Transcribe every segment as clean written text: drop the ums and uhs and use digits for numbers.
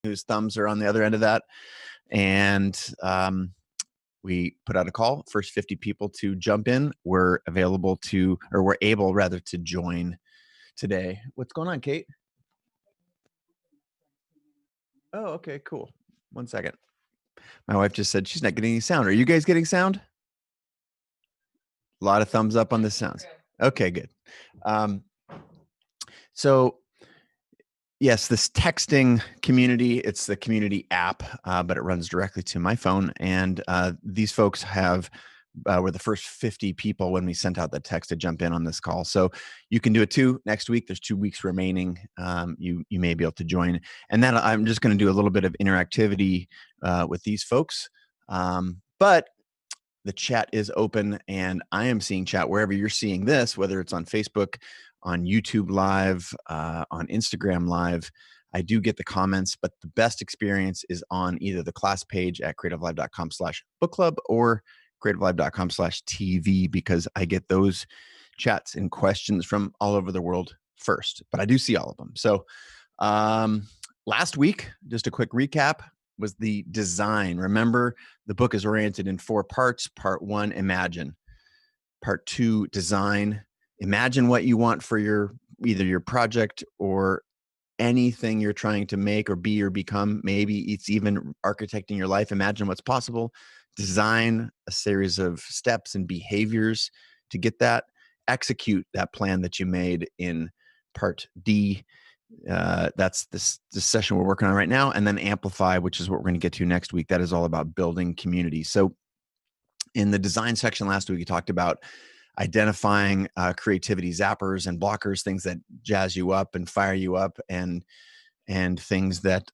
whose thumbs are on the other end of that. And we put out a call. First 50 people to jump in were available to, or were able rather, to join today. What's going on, Kate? Oh, okay, cool. 1 second. My wife just said she's not getting any sound. Are you guys getting sound? A lot of thumbs up on the sounds. Okay, good. So yes, this texting community, it's the community app, but it runs directly to my phone. And these folks were the first 50 people when we sent out the text to jump in on this call. So you can do it too next week. There's 2 weeks remaining. You may be able to join. And then I'm just going to do a little bit of interactivity with these folks. But the chat is open, and I am seeing chat wherever you're seeing this, whether it's on Facebook, on YouTube Live, on Instagram Live. I do get the comments, but the best experience is on either the class page at creativelive.com/book club or creativelive.com/TV, because I get those chats and questions from all over the world first, but I do see all of them. So last week, just a quick recap, was the design. Remember, the book is oriented in 4 parts. Part 1, imagine. Part 2, design. Imagine what you want for either your project or anything you're trying to make or be or become. Maybe it's even architecting your life. Imagine what's possible. Design a series of steps and behaviors to get that. Execute that plan that you made in part D. That's this session we're working on right now. And then amplify, which is what we're going to get to next week. That is all about building community. So in the design section last week, we talked about identifying creativity zappers and blockers, things that jazz you up and fire you up, and things that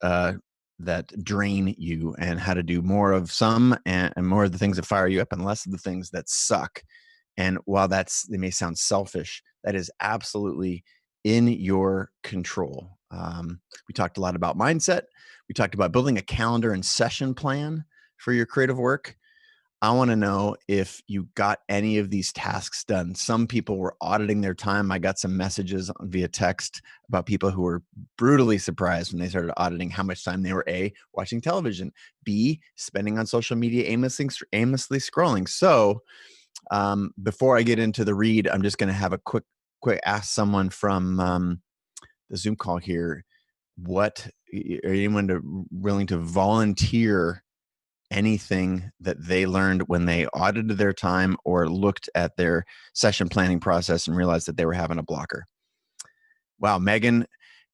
drain you, and how to do more of some and more of the things that fire you up and less of the things that suck. And while they may sound selfish, that is absolutely in your control. We talked a lot about mindset. We talked about building a calendar and session plan for your creative work. I want to know if you got any of these tasks done. Some people were auditing their time. I got some messages via text about people who were brutally surprised when they started auditing how much time they were A, watching television, B, spending on social media, aimlessly scrolling. So before I get into the read, I'm just going to have a quick ask someone from the Zoom call here. Are anyone willing to volunteer anything that they learned when they audited their time or looked at their session planning process and realized that they were having a blocker? Wow, Megan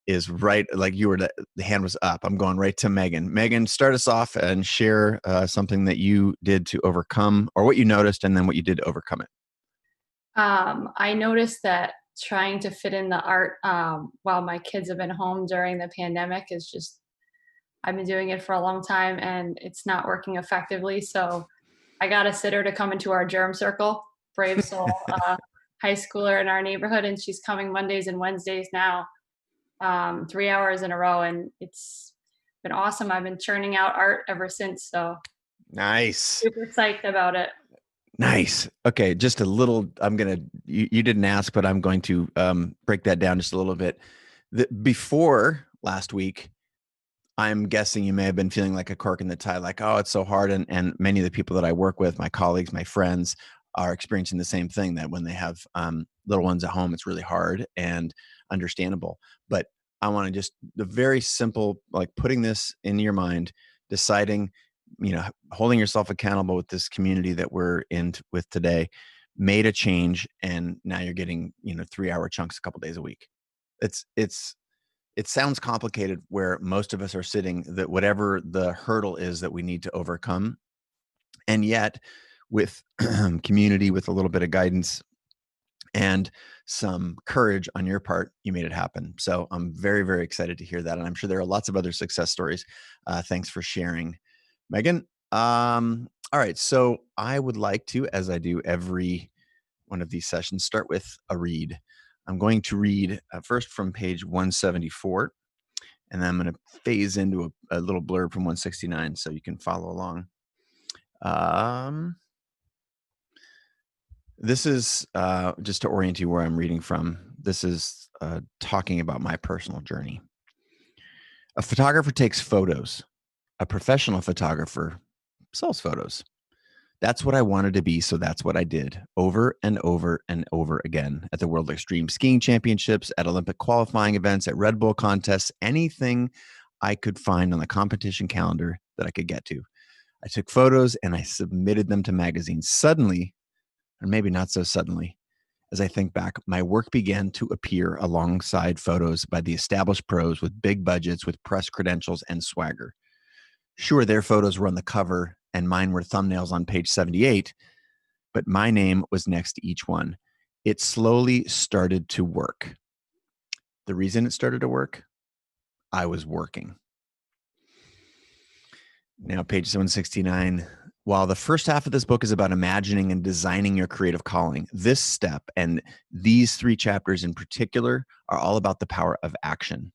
is right. Like you were, the hand was up. I'm going right to Megan. Megan, start us off and share something that you did to overcome, or what you noticed, and then what you did to overcome it. I noticed that trying to fit in the art while my kids have been home during the pandemic is just, I've been doing it for a long time and it's not working effectively. So I got a sitter to come into our germ circle, brave soul, high schooler in our neighborhood, and she's coming Mondays and Wednesdays now, 3 hours in a row, and it's been awesome. I've been churning out art ever since, so Nice. super psyched about it. Nice. Okay, just a little, you didn't ask, but I'm going to break that down just a little bit. Before last week, I'm guessing you may have been feeling like a cork in the tide, like, oh, it's so hard. And many of the people that I work with, my colleagues, my friends, are experiencing the same thing, that when they have little ones at home, it's really hard and understandable. But I want to just, the very simple, like putting this in your mind, deciding, holding yourself accountable with this community that we're in with today, made a change. And now you're getting, 3-hour chunks a couple days a week. It sounds complicated where most of us are sitting, that whatever the hurdle is that we need to overcome. And yet with community, with a little bit of guidance and some courage on your part, you made it happen. So I'm very, very excited to hear that. And I'm sure there are lots of other success stories. Thanks for sharing, Megan. All right. So I would like to, as I do every one of these sessions, start with a read. I'm going to read first from page 174, and then I'm going to phase into a little blurb from 169 so you can follow along. This is just to orient you where I'm reading from. This is talking about my personal journey. A photographer takes photos. A professional photographer sells photos. That's what I wanted to be, so that's what I did over and over and over again at the World Extreme Skiing Championships, at Olympic qualifying events, at Red Bull contests, anything I could find on the competition calendar that I could get to. I took photos and I submitted them to magazines. Suddenly, or maybe not so suddenly, as I think back, my work began to appear alongside photos by the established pros with big budgets, with press credentials and swagger. Sure, their photos were on the cover and mine were thumbnails on page 78, but my name was next to each one. It slowly started to work. The reason it started to work, I was working. Now, page 769. While the first half of this book is about imagining and designing your creative calling, this step and these 3 chapters in particular are all about the power of action.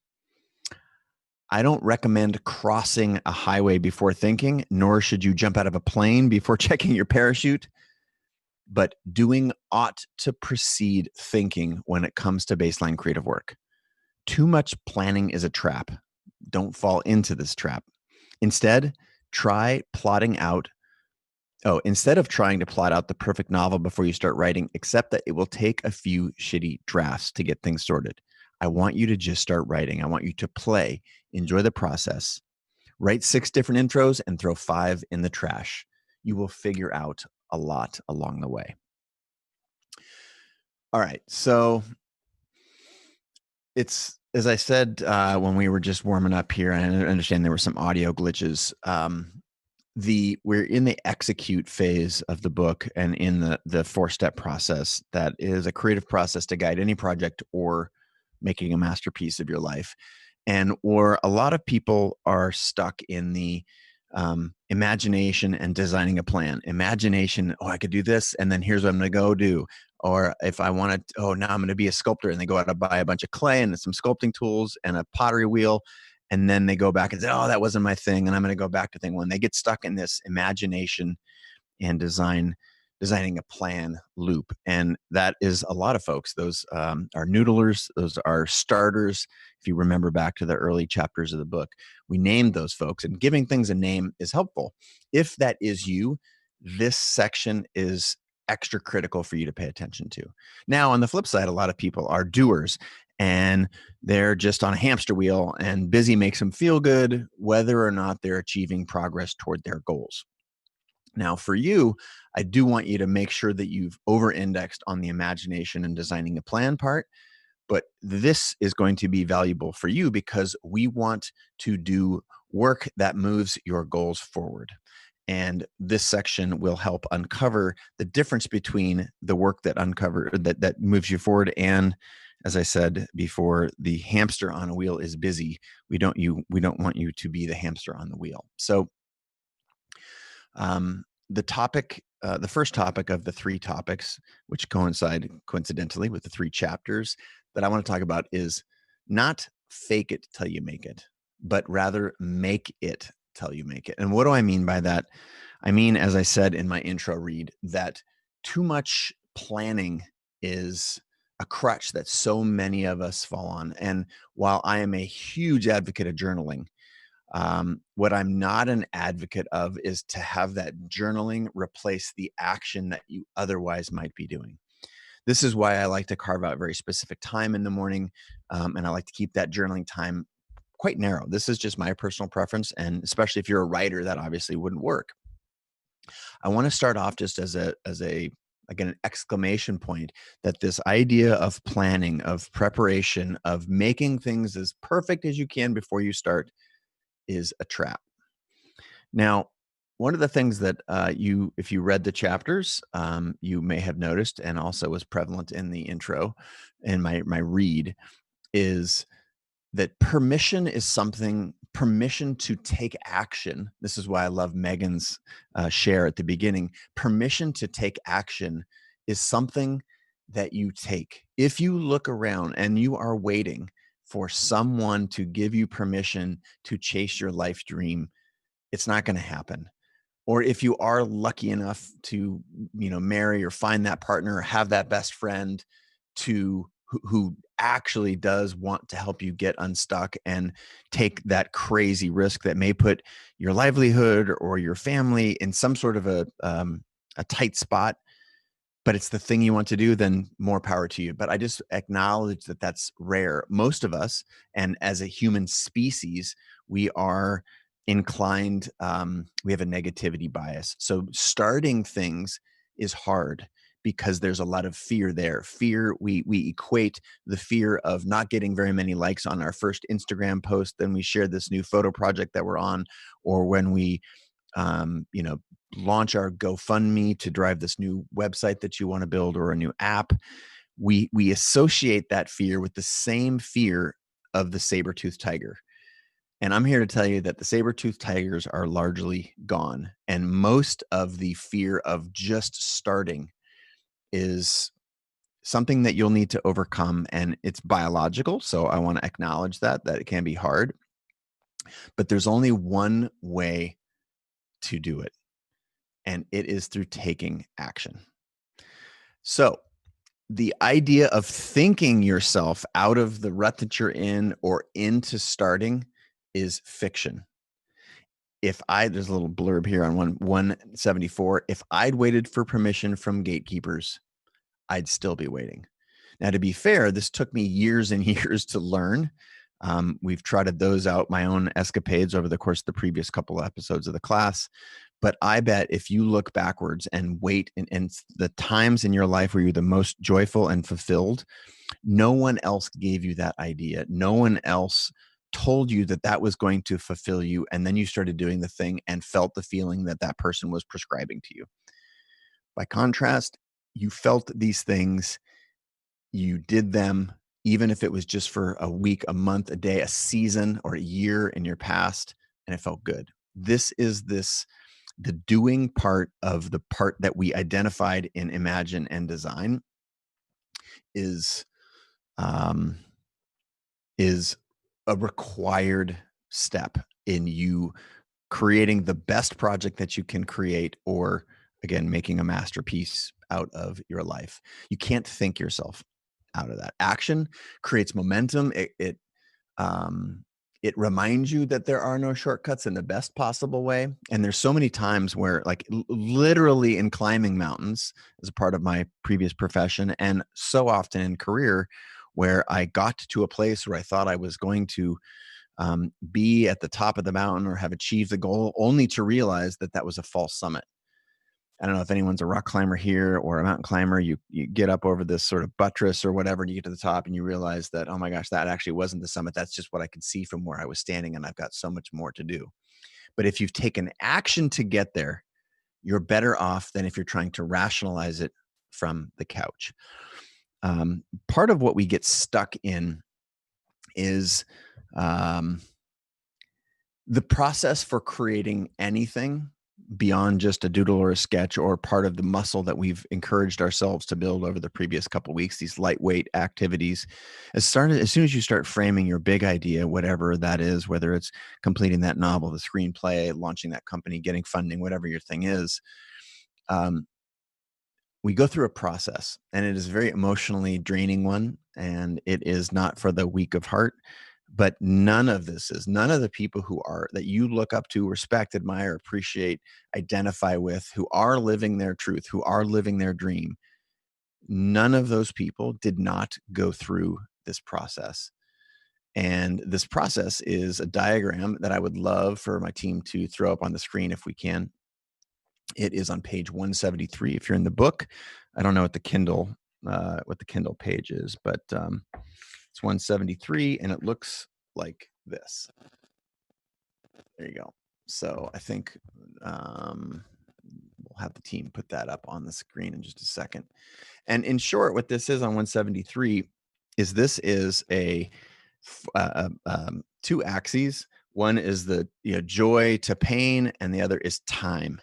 I don't recommend crossing a highway before thinking, nor should you jump out of a plane before checking your parachute. But doing ought to precede thinking when it comes to baseline creative work. Too much planning is a trap. Don't fall into this trap. Instead, try plotting out. Oh, instead of trying to plot out the perfect novel before you start writing, accept that it will take a few shitty drafts to get things sorted. I want you to just start writing. I want you to play, enjoy the process, write 6 different intros and throw 5 in the trash. You will figure out a lot along the way. All right. So it's, as I said, when we were just warming up here, and I understand there were some audio glitches. We're in the execute phase of the book and in the 4-step process that is a creative process to guide any project or making a masterpiece of your life. And or a lot of people are stuck in the imagination and designing a plan. Imagination, oh, I could do this, and then here's what I'm going to go do. Or if I want to, oh, now I'm going to be a sculptor, and they go out and buy a bunch of clay and some sculpting tools and a pottery wheel, and then they go back and say, oh, that wasn't my thing, and I'm going to go back to thing one. They get stuck in this imagination and designing a plan loop. And that is a lot of folks. Those are noodlers. Those are starters. If you remember back to the early chapters of the book, we named those folks, and giving things a name is helpful. If that is you, this section is extra critical for you to pay attention to. Now, on the flip side, a lot of people are doers and they're just on a hamster wheel, and busy makes them feel good, whether or not they're achieving progress toward their goals. Now, for you, I do want you to make sure that you've over-indexed on the imagination and designing a plan part, but this is going to be valuable for you because we want to do work that moves your goals forward. And this section will help uncover the difference between the work that moves you forward and, as I said before, the hamster on a wheel is busy. We don't want you to be the hamster on the wheel. So the first topic of the 3 topics, which coincide coincidentally with the 3 chapters that I want to talk about, is not fake it till you make it, but rather make it till you make it. And what do I mean by that? I mean, as I said in my intro read, that too much planning is a crutch that so many of us fall on. And while I am a huge advocate of journaling, what I'm not an advocate of is to have that journaling replace the action that you otherwise might be doing. This is why I like to carve out very specific time in the morning, and I like to keep that journaling time quite narrow. This is just my personal preference, and especially if you're a writer, that obviously wouldn't work. I want to start off just as a like an exclamation point that this idea of planning, of preparation, of making things as perfect as you can before you start is a trap. Now, one of the things that if you read the chapters, you may have noticed, and also was prevalent in the intro, in my read, is that permission to take action. This is why I love Megan's share at the beginning. Permission to take action is something that you take. If you look around and you are waiting for someone to give you permission to chase your life dream, it's not going to happen. Or if you are lucky enough to, marry or find that partner or have that best friend who actually does want to help you get unstuck and take that crazy risk that may put your livelihood or your family in some sort of a tight spot, but it's the thing you want to do, then more power to you. But I just acknowledge that that's rare. Most of us, and as a human species, we are inclined, we have a negativity bias. So starting things is hard because there's a lot of fear there. Fear, we equate the fear of not getting very many likes on our first Instagram post, then we share this new photo project that we're on, or when we you know, launch our GoFundMe to drive this new website that you want to build or a new app. We associate that fear with the same fear of the saber-toothed tiger. And I'm here to tell you that the saber-toothed tigers are largely gone. And most of the fear of just starting is something that you'll need to overcome. And it's biological. So I want to acknowledge that it can be hard. But there's only one way to do it, and it is through taking action. So the idea of thinking yourself out of the rut that you're in or into starting is fiction. There's a little blurb here on 174. If I'd waited for permission from gatekeepers, I'd still be waiting. Now, to be fair, this took me years and years to learn. We've trotted those out, my own escapades over the course of the previous couple of episodes of the class. But I bet if you look backwards and wait and the times in your life where you're the most joyful and fulfilled, no one else gave you that idea. No one else told you that that was going to fulfill you. And then you started doing the thing and felt the feeling that that person was prescribing to you. By contrast, you felt these things, you did them, even if it was just for a week, a month, a day, a season, or a year in your past, and it felt good. This is the doing part of the part that we identified in imagine and design is a required step in you creating the best project that you can create, or again, making a masterpiece out of your life. You can't think yourself out of that. Action creates momentum. It reminds you that there are no shortcuts in the best possible way. And there's so many times where, like, literally in climbing mountains as a part of my previous profession, and so often in career, where I got to a place where I thought I was going to be at the top of the mountain or have achieved the goal, only to realize that that was a false summit. I don't know if anyone's a rock climber here or a mountain climber. You get up over this sort of buttress or whatever, and you get to the top and you realize that, oh my gosh, that actually wasn't the summit. That's just what I could see from where I was standing, and I've got so much more to do. But if you've taken action to get there, you're better off than if you're trying to rationalize it from the couch. Part of what we get stuck in is the process for creating anything beyond just a doodle or a sketch, or part of the muscle that we've encouraged ourselves to build over the previous couple of weeks, these lightweight activities. As soon as you start framing your big idea, whatever that is, whether it's completing that novel, the screenplay, launching that company, getting funding, whatever your thing is, we go through a process, and it is a very emotionally draining one, and it is not for the weak of heart. But none of the people that you look up to, respect, admire, appreciate, identify with, who are living their truth, who are living their dream, none of those people did not go through this process. And this process is a diagram that I would love for my team to throw up on the screen if we can. It is on page 173 if you're in the book. I don't know what the Kindle page is, but it's 173, and it looks like this. There you go. So I think we'll have the team put that up on the screen in just a second. And in short, what this is on 173 is this is two axes. One is the joy to pain, and the other is time.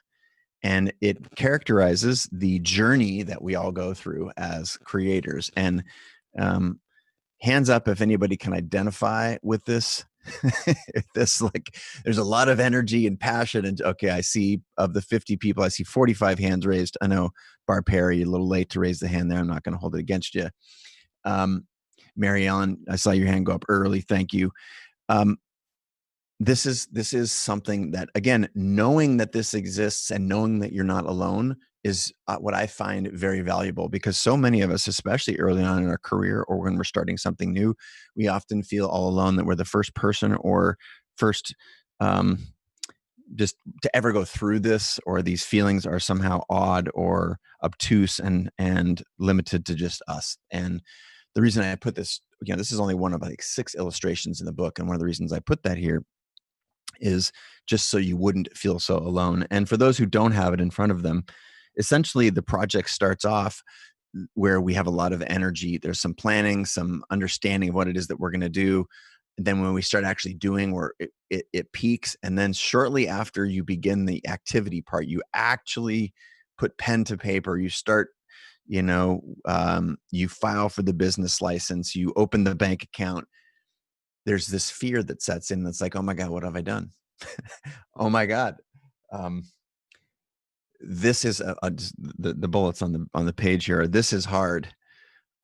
And it characterizes the journey that we all go through as creators. And hands up if anybody can identify with this. Like, there's a lot of energy and passion. And okay, I see of the 50 people, I see 45 hands raised. I know, Barb Perry, a little late to raise the hand there. I'm not going to hold it against you. Mary Ellen, I saw your hand go up early. Thank you. Um, this is something that, again, knowing that this exists and knowing that you're not alone is what I find very valuable, because so many of us, especially early on in our career or when we're starting something new, we often feel all alone, that we're the first person or first um, just to ever go through this, or these feelings are somehow odd or obtuse and limited to just us. And the reason I put this, this is only one of like 6 illustrations in the book, and one of the reasons I put that here is just so you wouldn't feel so alone. And for those who don't have it in front of them, essentially the project starts off where we have a lot of energy. There's some planning, some understanding of what it is that we're going to do. And then when we start actually doing, where it peaks. And then shortly after you begin the activity part, you actually put pen to paper, you start, you file for the business license, you open the bank account. There's this fear that sets in. That's like, oh my God, what have I done? Oh my God. Um, this is the bullets on the page here. This is hard.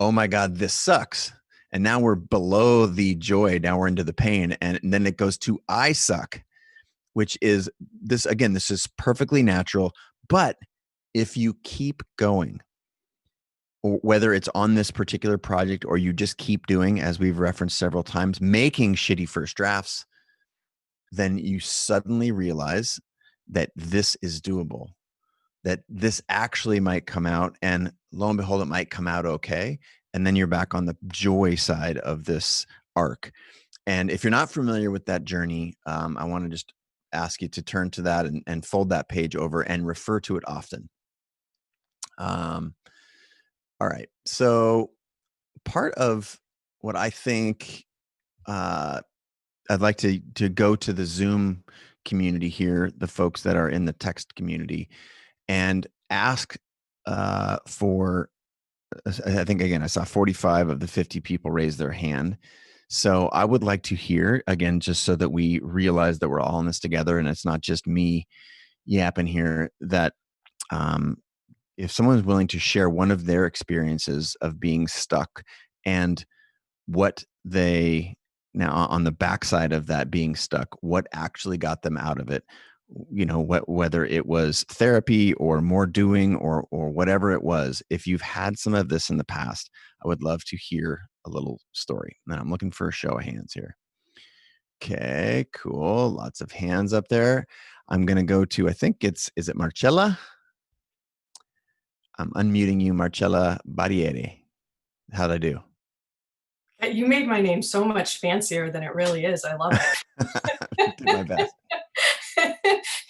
Oh my God, this sucks. And now we're below the joy. Now we're into the pain. And then it goes to I suck, which is this, again, this is perfectly natural. But if you keep going, or whether it's on this particular project or you just keep doing, as we've referenced several times, making shitty first drafts, then you suddenly realize that this is doable, that this actually might come out, and lo and behold, it might come out okay. And then you're back on the joy side of this arc. And if you're not familiar with that journey, I want to just ask you to turn to that and fold that page over and refer to it often. Um, all right. So part of what I think, I'd like to go to the Zoom community here, the folks that are in the text community, and ask for. I think, again, I saw 45 of the 50 people raise their hand. So I would like to hear again, just so that we realize that we're all in this together, and it's not just me yapping here. That if someone's willing to share one of their experiences of being stuck, and what they, now on the backside of that being stuck, what actually got them out of it, whether it was therapy or more doing or whatever it was. If you've had some of this in the past, I would love to hear a little story. Now I'm looking for a show of hands here. Okay, cool. Lots of hands up there. I'm going to go to, I think is it Marcella? I'm unmuting you, Marcella Barriere. How'd I do? You made my name so much fancier than it really is. I love it. Did my best.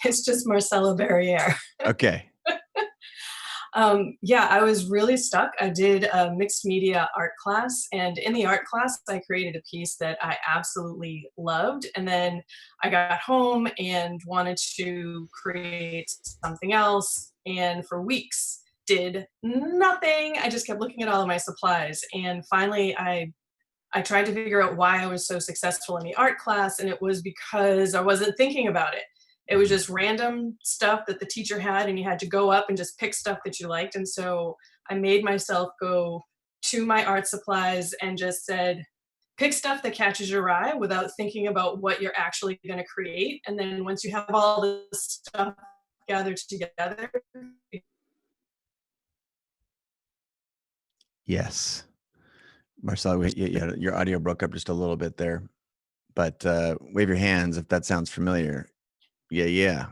It's just Marcella Barriere. Okay. Yeah, I was really stuck. I did a mixed media art class, and in the art class, I created a piece that I absolutely loved. And then I got home and wanted to create something else, and for weeks did nothing. I just kept looking at all of my supplies, and finally, I tried to figure out why I was so successful in the art class, and it was because I wasn't thinking about it. It was just random stuff that the teacher had, and you had to go up and just pick stuff that you liked. And so I made myself go to my art supplies and just said, pick stuff that catches your eye without thinking about what you're actually going to create. And then once you have all this stuff gathered together. Yes. Marcel, your audio broke up just a little bit there, but wave your hands if that sounds familiar. Yeah.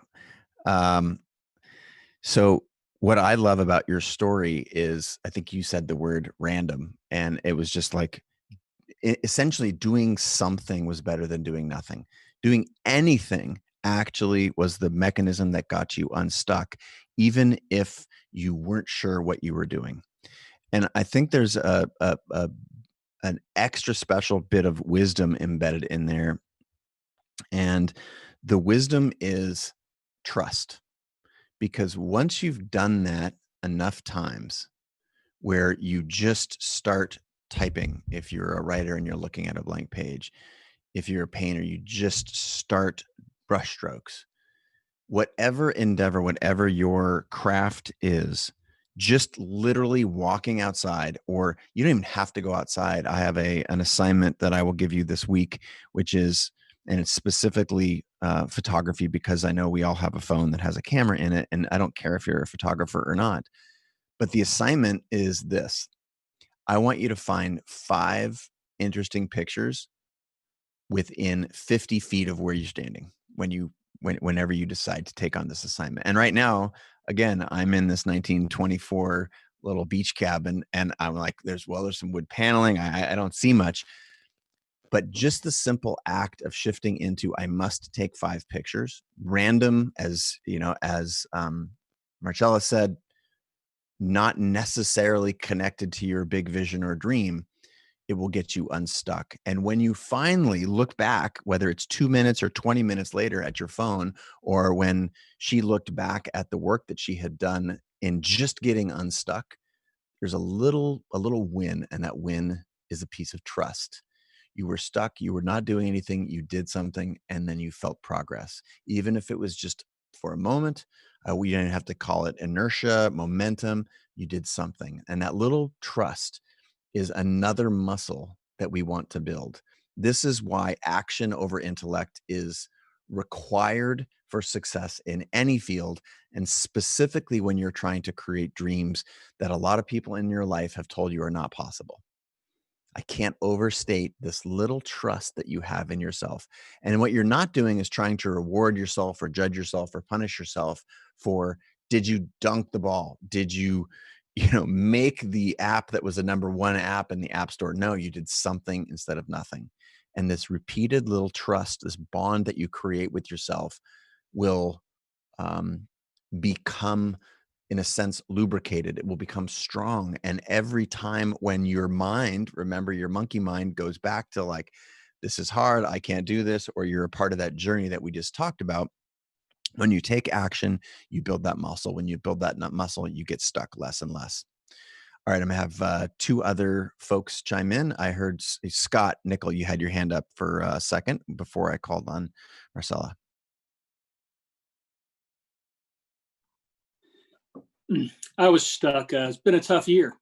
So what I love about your story is, I think you said the word random, and it was just like, essentially doing something was better than doing nothing. Doing anything actually was the mechanism that got you unstuck, even if you weren't sure what you were doing. And I think there's an extra special bit of wisdom embedded in there. And the wisdom is trust. Because once you've done that enough times, where you just start typing, if you're a writer and you're looking at a blank page, if you're a painter, you just start brushstrokes. Whatever endeavor, whatever your craft is, just literally walking outside, or you don't even have to go outside. I have an assignment that I will give you this week, which is, and it's specifically photography, because I know we all have a phone that has a camera in it, and I don't care if you're a photographer or not. But the assignment is this: I want you to find 5 interesting pictures within 50 feet of where you're standing whenever you decide to take on this assignment. And right now, again, I'm in this 1924 little beach cabin, and I'm like, there's some wood paneling. I don't see much, but just the simple act of shifting into, I must take 5 pictures, random, as you know, as Marcella said, not necessarily connected to your big vision or dream, it will get you unstuck. And when you finally look back, whether it's 2 minutes or 20 minutes later at your phone, or when she looked back at the work that she had done in just getting unstuck, there's a little win, and that win is a piece of trust. You were stuck, you were not doing anything, you did something, and then you felt progress. Even if it was just for a moment, we didn't have to call it inertia, momentum, you did something. And that little trust is another muscle that we want to build. This is why action over intellect is required for success in any field, and specifically when you're trying to create dreams that a lot of people in your life have told you are not possible. I can't overstate this little trust that you have in yourself. And what you're not doing is trying to reward yourself or judge yourself or punish yourself for, did you dunk the ball? Did you, make the app that was the number 1 app in the App Store? No, you did something instead of nothing. And this repeated little trust, this bond that you create with yourself, will become, in a sense, lubricated. It will become strong. And every time when your mind, remember, your monkey mind goes back to like, this is hard, I can't do this, or you're a part of that journey that we just talked about, when you take action, you build that muscle. When you build that nut muscle, you get stuck less and less. All right, I'm gonna have 2 other folks chime in. I heard Scott Nickel, you had your hand up for a second before I called on Marcella. I was stuck. It's been a tough year.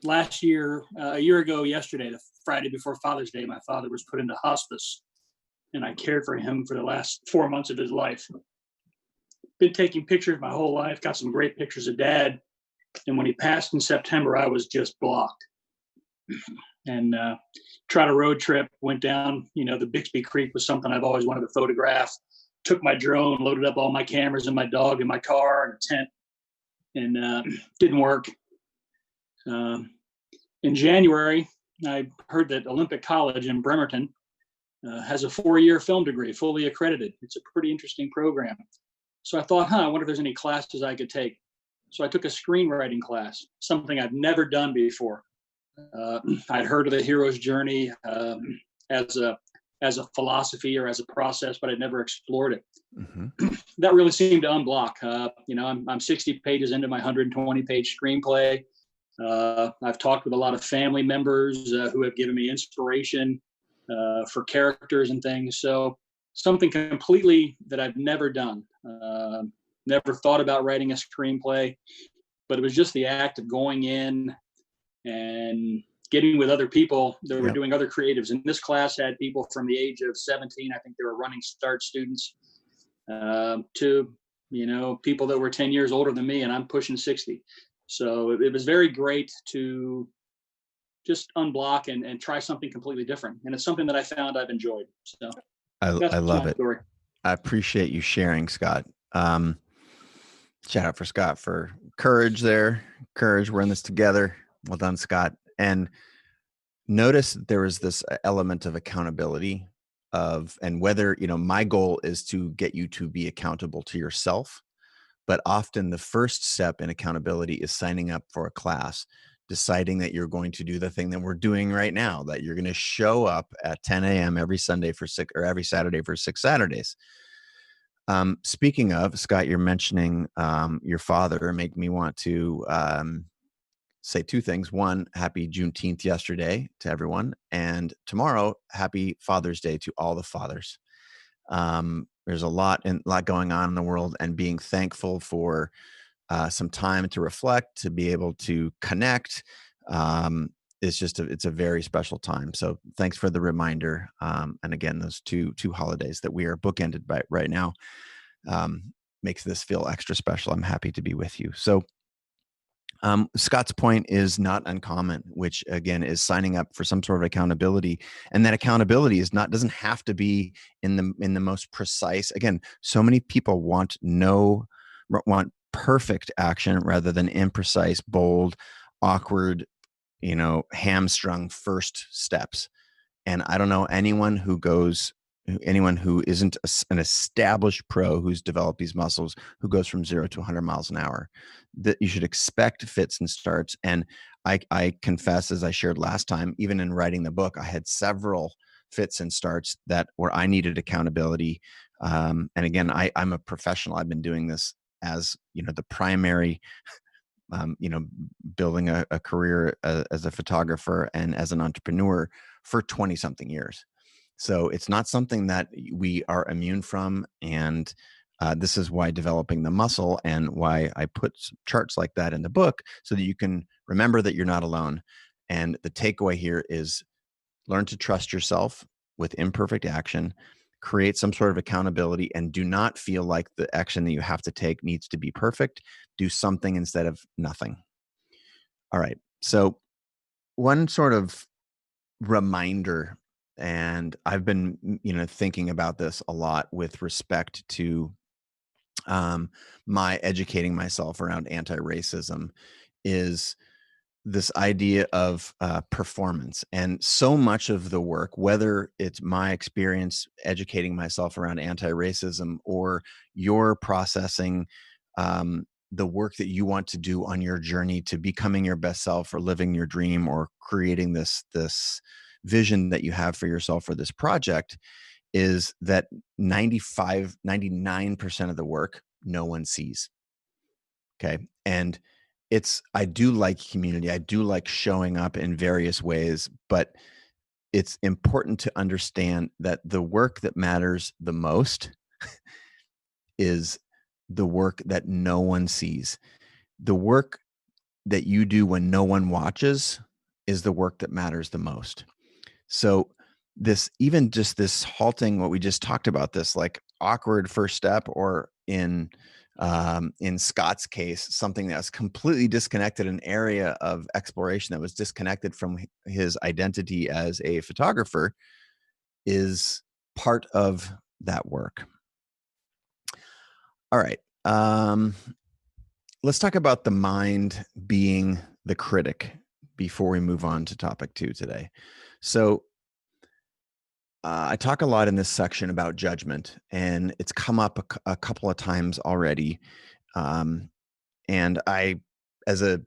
Last year, a year ago yesterday, the Friday before Father's Day, my father was put into hospice, and I cared for him for the last 4 months of his life. Been taking pictures my whole life, got some great pictures of Dad. And when he passed in September, I was just blocked. And tried a road trip, went down, the Bixby Creek was something I've always wanted to photograph. Took my drone, loaded up all my cameras and my dog in my car and a tent, and didn't work. In January, I heard that Olympic College in Bremerton has a 4-year film degree, fully accredited. It's a pretty interesting program. So I thought, I wonder if there's any classes I could take. So I took a screenwriting class, something I've never done before. I'd heard of the hero's journey as a philosophy or as a process, but I'd never explored it. Mm-hmm. That really seemed to unblock. I'm 60 pages into my 120-page screenplay. I've talked with a lot of family members who have given me inspiration for characters and things. So something completely that I've never done. Never thought about writing a screenplay, but it was just the act of going in and getting with other people that were doing other creatives. And this class had people from the age of 17, I think they were running start students, to, people that were 10 years older than me, and I'm pushing 60. So it was very great to just unblock and try something completely different. And it's something that I found I've enjoyed. So I love it. Story. I appreciate you sharing, Scott. Shout out for Scott for courage there. Courage, we're in this together. Well done, Scott. And notice that there was this element of accountability and whether, my goal is to get you to be accountable to yourself. But often the first step in accountability is signing up for a class, deciding that you're going to do the thing that we're doing right now, that you're going to show up at 10 a.m. every Sunday or every Saturday for 6 Saturdays. Speaking of, Scott, you're mentioning your father, make me want to say 2 things. One, happy Juneteenth yesterday to everyone. And tomorrow, happy Father's Day to all the fathers. There's a lot going on in the world, and being thankful for some time to reflect, to be able to connect. It's a very special time. So thanks for the reminder. And again, those two holidays that we are bookended by right now makes this feel extra special. I'm happy to be with you. So Scott's point is not uncommon, which again is signing up for some sort of accountability, and that accountability doesn't have to be in the most precise. Again, so many people want perfect action rather than imprecise, bold, awkward, hamstrung first steps. And I don't know anyone who isn't an established pro who's developed these muscles, who goes from 0 to 100 miles an hour. That you should expect fits and starts. And I confess, as I shared last time, even in writing the book, I had several fits and starts where I needed accountability. And again, I'm a professional. I've been doing this as the primary, building a career as a photographer and as an entrepreneur for 20 something years. So it's not something that we are immune from. And this is why developing the muscle and why I put charts like that in the book, so that you can remember that you're not alone. And the takeaway here is learn to trust yourself with imperfect action, create some sort of accountability, and do not feel like the action that you have to take needs to be perfect. Do something instead of nothing. All right. So one sort of reminder, and I've been, thinking about this a lot with respect to my educating myself around anti-racism, is this idea of performance. And so much of the work, whether it's my experience educating myself around anti-racism or your processing the work that you want to do on your journey to becoming your best self, or living your dream, or creating this vision that you have for yourself for this project, is that 99% of the work no one sees. Okay. And I do like community. I do like showing up in various ways, but it's important to understand that the work that matters the most is the work that no one sees. The work that you do when no one watches is the work that matters the most. So even just this halting, what we just talked about, this like awkward first step, or in Scott's case, something that's completely disconnected, an area of exploration that was disconnected from his identity as a photographer, is part of that work. All right. Let's talk about the mind being the critic before we move on to topic 2 today. So I talk a lot in this section about judgment, and it's come up a couple of times already. And as it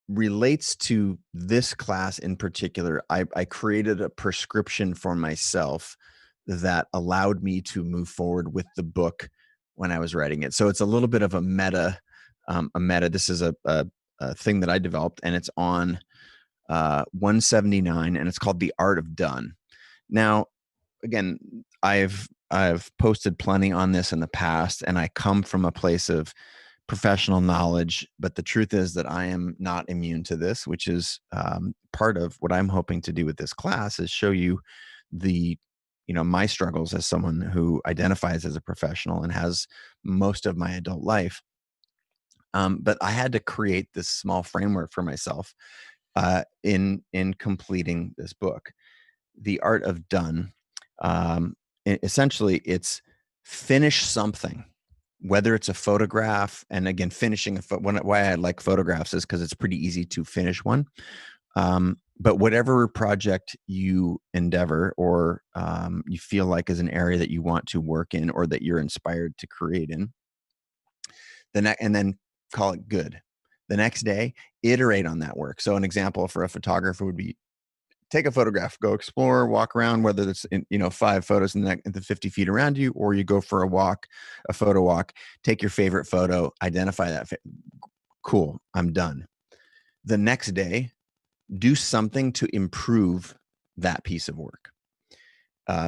relates to this class in particular, I created a prescription for myself that allowed me to move forward with the book when I was writing it. So it's a little bit of a meta. This is a thing that I developed, and it's on 179, and it's called The Art of Done. Now, again, I've posted plenty on this in the past, and I come from a place of professional knowledge, but the truth is that I am not immune to this, which is part of what I'm hoping to do with this class, is show you my struggles as someone who identifies as a professional and has most of my adult life. But I had to create this small framework for myself in completing this book, The Art of Done. Essentially, it's finish something, whether it's a photograph. And again, finishing why I like photographs is because it's pretty easy to finish one. But whatever project you endeavor, or you feel like is an area that you want to work in, or that you're inspired to create in, and then call it good. The next day, iterate on that work. So an example for a photographer would be, take a photograph, go explore, walk around, whether it's 5 photos in the 50 feet around you, or you go for a photo walk, take your favorite photo, identify that. Cool, I'm done. The next day, do something to improve that piece of work.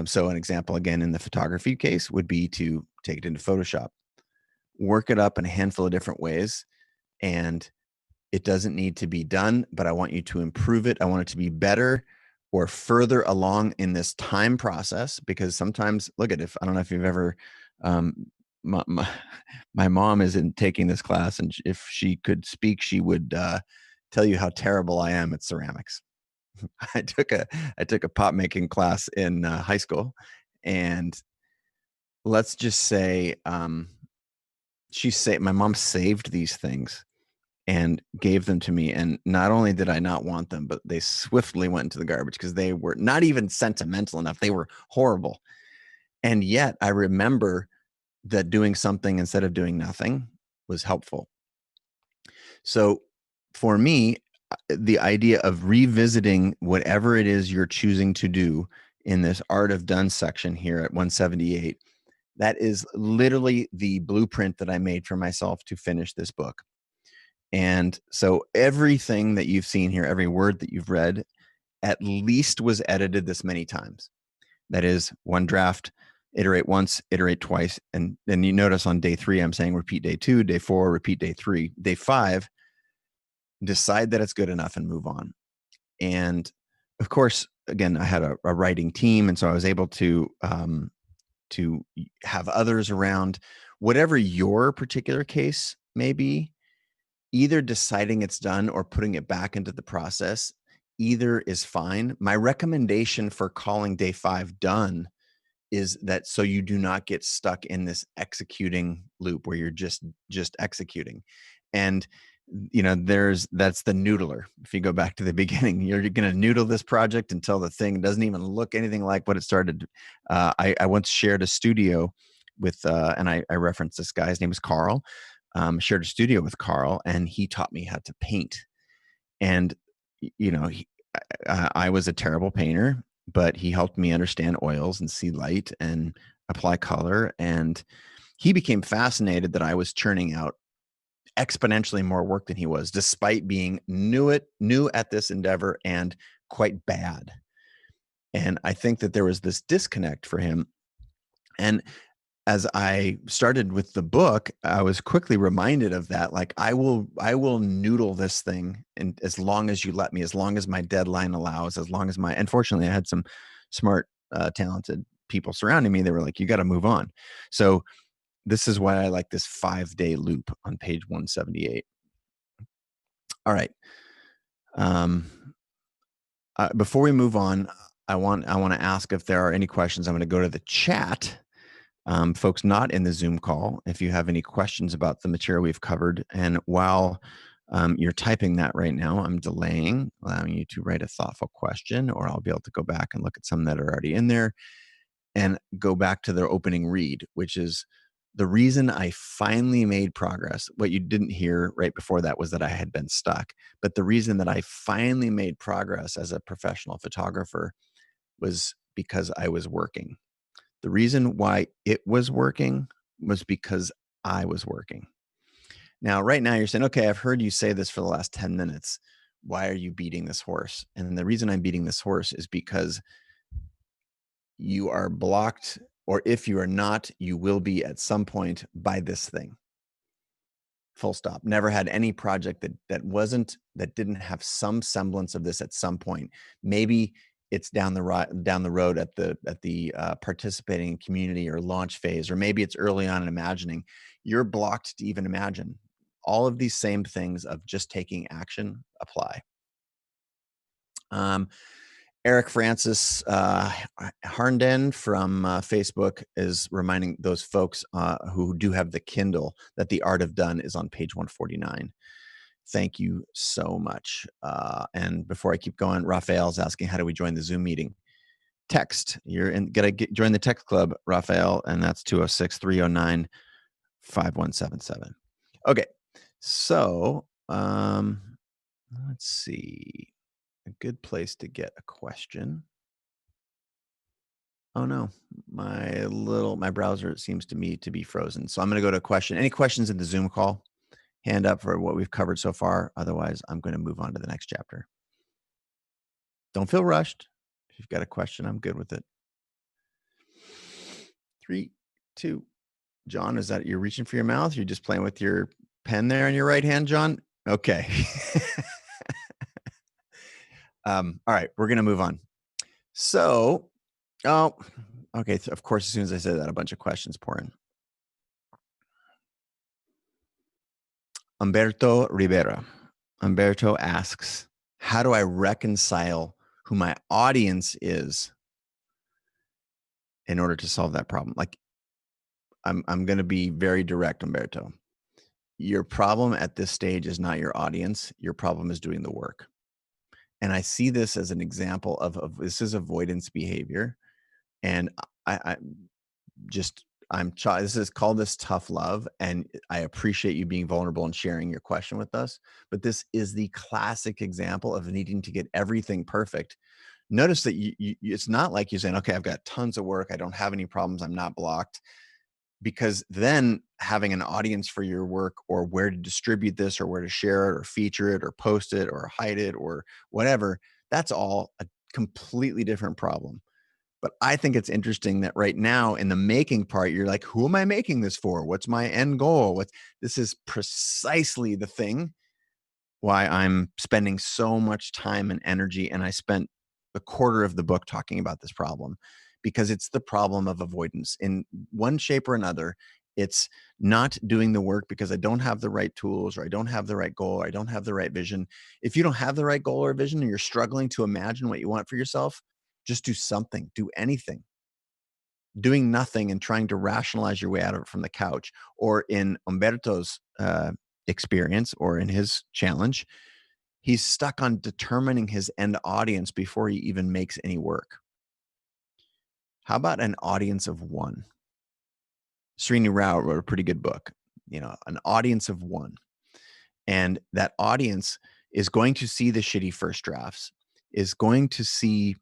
So an example, again, in the photography case, would be to take it into Photoshop, work it up in a handful of different ways, and it doesn't need to be done, but I want you to improve it. I want it to be better or further along in this time process, because sometimes, look at, if I don't know if you've ever, um, my mom isn't taking this class, and if she could speak, she would tell you how terrible I am at ceramics. I took a pot making class in high school, and let's just say my mom saved these things and gave them to me. And not only did I not want them, but they swiftly went into the garbage because they were not even sentimental enough. They were horrible. And yet I remember that doing something instead of doing nothing was helpful. So for me, the idea of revisiting whatever it is you're choosing to do in this Art of Done section here at 178, that is literally the blueprint that I made for myself to finish this book. And so everything that you've seen here, every word that you've read, at least was edited this many times. That is one draft, iterate once, iterate twice. And then you notice on day 3, I'm saying repeat day 2, day 4, repeat day 3, day 5, decide that it's good enough and move on. And of course, again, I had a writing team. And so I was able to have others around. Whatever your particular case may be, either deciding it's done or putting it back into the process, either is fine. My recommendation for calling day 5 done is that so you do not get stuck in this executing loop where you're just executing. And that's the noodler. If you go back to the beginning, you're going to noodle this project until the thing doesn't even look anything like what it started. I once shared a studio with, and I referenced this guy. His name is Carl. Shared a studio with Carl, and he taught me how to paint. And I was a terrible painter, but he helped me understand oils and see light and apply color. And he became fascinated that I was churning out exponentially more work than he was, despite being new at this endeavor and quite bad. And I think that there was this disconnect for him. And as I started with the book, I was quickly reminded of that. Like, I will noodle this thing, and as long as you let me, as long as my deadline allows, as long as unfortunately I had some smart, talented people surrounding me. They were like, you got to move on. So this is why I like this 5-day loop on page 178. All right. Before we move on, I want to ask if there are any questions. I'm going to go to the chat. Folks not in the Zoom call, if you have any questions about the material we've covered. And while you're typing that right now, I'm delaying, allowing you to write a thoughtful question, or I'll be able to go back and look at some that are already in there and go back to their opening read, which is the reason I finally made progress. What you didn't hear right before that was that I had been stuck. But the reason that I finally made progress as a professional photographer was because I was working. The reason why it was working was because I was working. Now, right now you're saying, okay, I've heard you say this for the last 10 minutes. Why are you beating this horse? And the reason I'm beating this horse is because you are blocked, or if you are not, you will be at some point by this thing. Full stop. Never had any project that didn't have some semblance of this at some point. Maybe it's down the road at the participating community or launch phase, or maybe it's early on in imagining. You're blocked to even imagine. All of these same things of just taking action apply. Eric Francis Harnden from Facebook is reminding those folks who do have the Kindle that The Art of Done is on page 149. Thank you so much. And before I keep going, Raphael's asking, how do we join the Zoom meeting? Text. You're gotta join the text club, Raphael, and that's 206-309-5177. Okay, so let's see. A good place to get a question. Oh no, my browser seems to me to be frozen. So I'm going to go to a question. Any questions in the Zoom call? Hand up for what we've covered so far. Otherwise, I'm going to move on to the next chapter. Don't feel rushed. If you've got a question, I'm good with it. 3, 2. John, is that you're reaching for your mouth? You're just playing with your pen there in your right hand, John? Okay. All right, we're going to move on. So, okay. So of course, as soon as I said that, a bunch of questions pour in. Humberto Rivera. Humberto asks, how do I reconcile who my audience is in order to solve that problem? Like, I'm going to be very direct, Humberto. Your problem at this stage is not your audience. Your problem is doing the work. And I see this as an example of this is avoidance behavior. And I just, this is called this tough love. And I appreciate you being vulnerable and sharing your question with us. But this is the classic example of needing to get everything perfect. Notice that it's not like you're saying, okay, I've got tons of work. I don't have any problems. I'm not blocked. Because then having an audience for your work, or where to distribute this, or where to share it, or feature it, or post it, or hide it, or whatever, that's all a completely different problem. But I think it's interesting that right now in the making part, you're like, who am I making this for? What's my end goal? This is precisely the thing why I'm spending so much time and energy. And I spent a quarter of the book talking about this problem, because it's the problem of avoidance in one shape or another. It's not doing the work because I don't have the right tools, or I don't have the right goal, or I don't have the right vision. If you don't have the right goal or vision, and you're struggling to imagine what you want for yourself, just do something, do anything. Doing nothing and trying to rationalize your way out of it from the couch, or in Umberto's experience, or in his challenge, he's stuck on determining his end audience before he even makes any work. How about an audience of one? Srini Rao wrote a pretty good book, an audience of one. And that audience is going to see the shitty first drafts, is going to see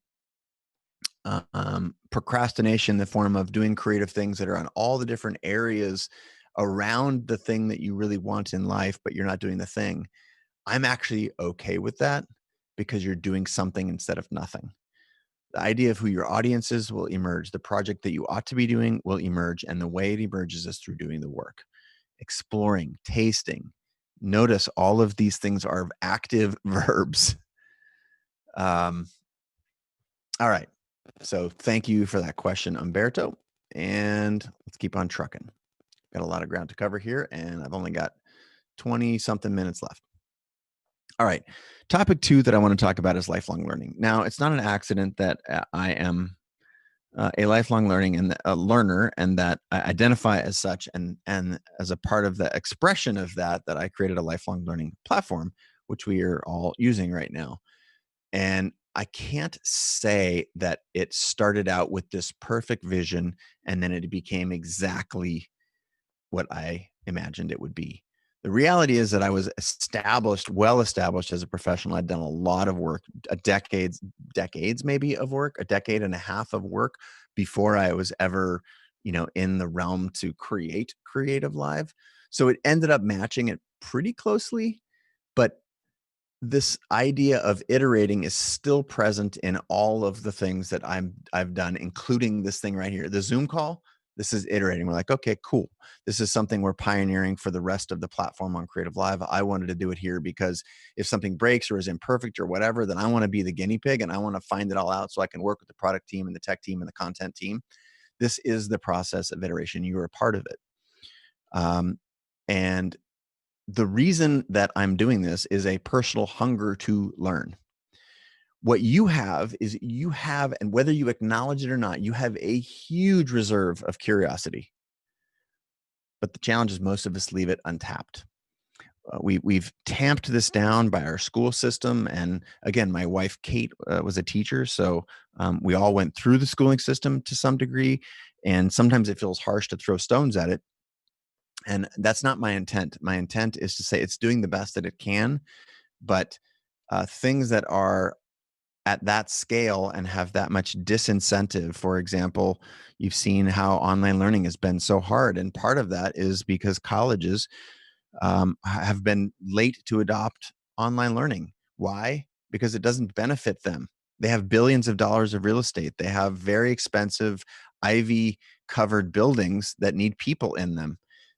procrastination in the form of doing creative things that are on all the different areas around the thing that you really want in life, but you're not doing the thing. I'm actually okay with that, because you're doing something instead of nothing. The idea of who your audience is will emerge. The project that you ought to be doing will emerge. And the way it emerges is through doing the work, exploring, tasting. Notice all of these things are active verbs. All right. So thank you for that question, Umberto. And let's keep on trucking. Got a lot of ground to cover here, and I've only got 20 something minutes left. All right. Topic 2 that I want to talk about is lifelong learning. Now, it's not an accident that I am a lifelong learning and a learner, and that I identify as such, and as a part of the expression of that I created a lifelong learning platform, which we are all using right now. And I can't say that it started out with this perfect vision and then it became exactly what I imagined it would be. The reality is that I was well established as a professional. I'd done a lot of work, decades maybe of work, a decade and a half of work before I was ever, in the realm to create CreativeLive. So it ended up matching it pretty closely, but this idea of iterating is still present in all of the things that I've done, including this thing right here, the Zoom call. This is iterating. We're like, okay, cool. This is something we're pioneering for the rest of the platform on CreativeLive. I wanted to do it here because if something breaks or is imperfect or whatever, then I want to be the guinea pig and I want to find it all out so I can work with the product team and the tech team and the content team. This is the process of iteration. You are a part of it. And the reason that I'm doing this is a personal hunger to learn. What you have is and whether you acknowledge it or not, you have a huge reserve of curiosity. But the challenge is most of us leave it untapped. We've tamped this down by our school system. And again, my wife, Kate, was a teacher. So we all went through the schooling system to some degree. And sometimes it feels harsh to throw stones at it. And that's not my intent. My intent is to say it's doing the best that it can, but things that are at that scale and have that much disincentive. For example, you've seen how online learning has been so hard. And part of that is because colleges have been late to adopt online learning. Why? Because it doesn't benefit them. They have billions of dollars of real estate. They have very expensive Ivy covered buildings that need people in them.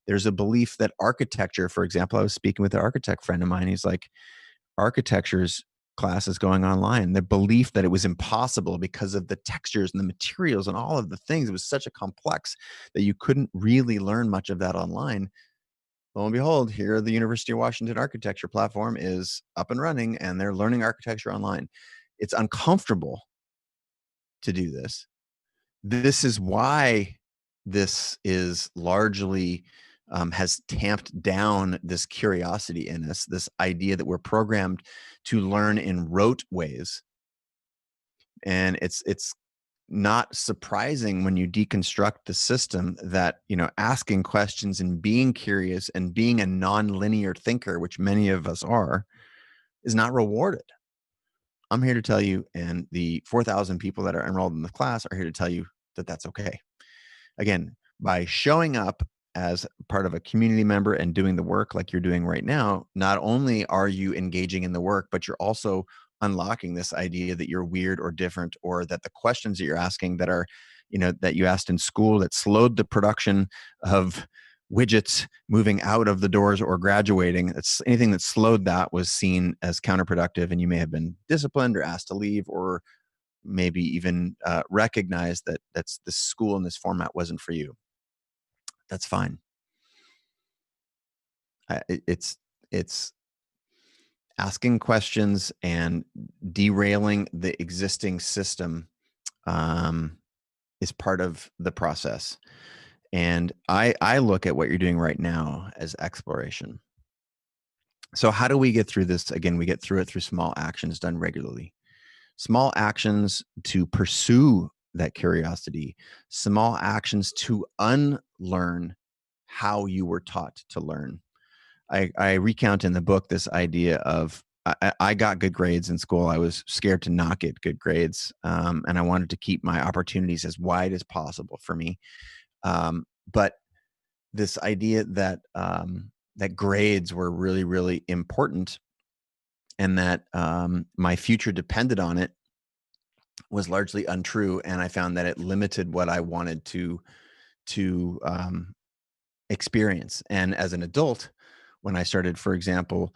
There's a belief that architecture, for example, I was speaking with an architect friend of mine. He's like, architecture's class is going online. The belief that it was impossible because of the textures and the materials and all of the things. It was such a complex that you couldn't really learn much of that online. Lo and behold, here the University of Washington architecture platform is up and running, and they're learning architecture online. It's uncomfortable to do this. This is why this is largely has tamped down this curiosity in us, this idea that we're programmed to learn in rote ways. And it's not surprising when you deconstruct the system that, you know, asking questions and being curious and being a non-linear thinker, which many of us are, is not rewarded. I'm here to tell you, and the 4,000 people that are enrolled in the class are here to tell you that that's okay. Again, by showing up as part of a community member and doing the work like you're doing right now, not only are you engaging in the work, but you're also unlocking this idea that you're weird or different, or that the questions that you're asking that are, you know, that you asked in school that slowed the production of widgets moving out of the doors or graduating. It's anything that slowed that was seen as counterproductive, and you may have been disciplined or asked to leave, or maybe even recognize that that's this school in this format wasn't for you. That's fine. It's asking questions and derailing the existing system is part of the process. And I look at what you're doing right now as exploration. So how do we get through this? Again, we get through it through small actions done regularly. Small actions to pursue that curiosity, small actions to unlearn how you were taught to learn. I recount in the book this idea of I got good grades in school. I was scared to not get good grades, and I wanted to keep my opportunities as wide as possible for me. But this idea that that grades were really, really important, and that my future depended on it, was largely untrue. And I found that it limited what I wanted to experience. And as an adult, when I started, for example,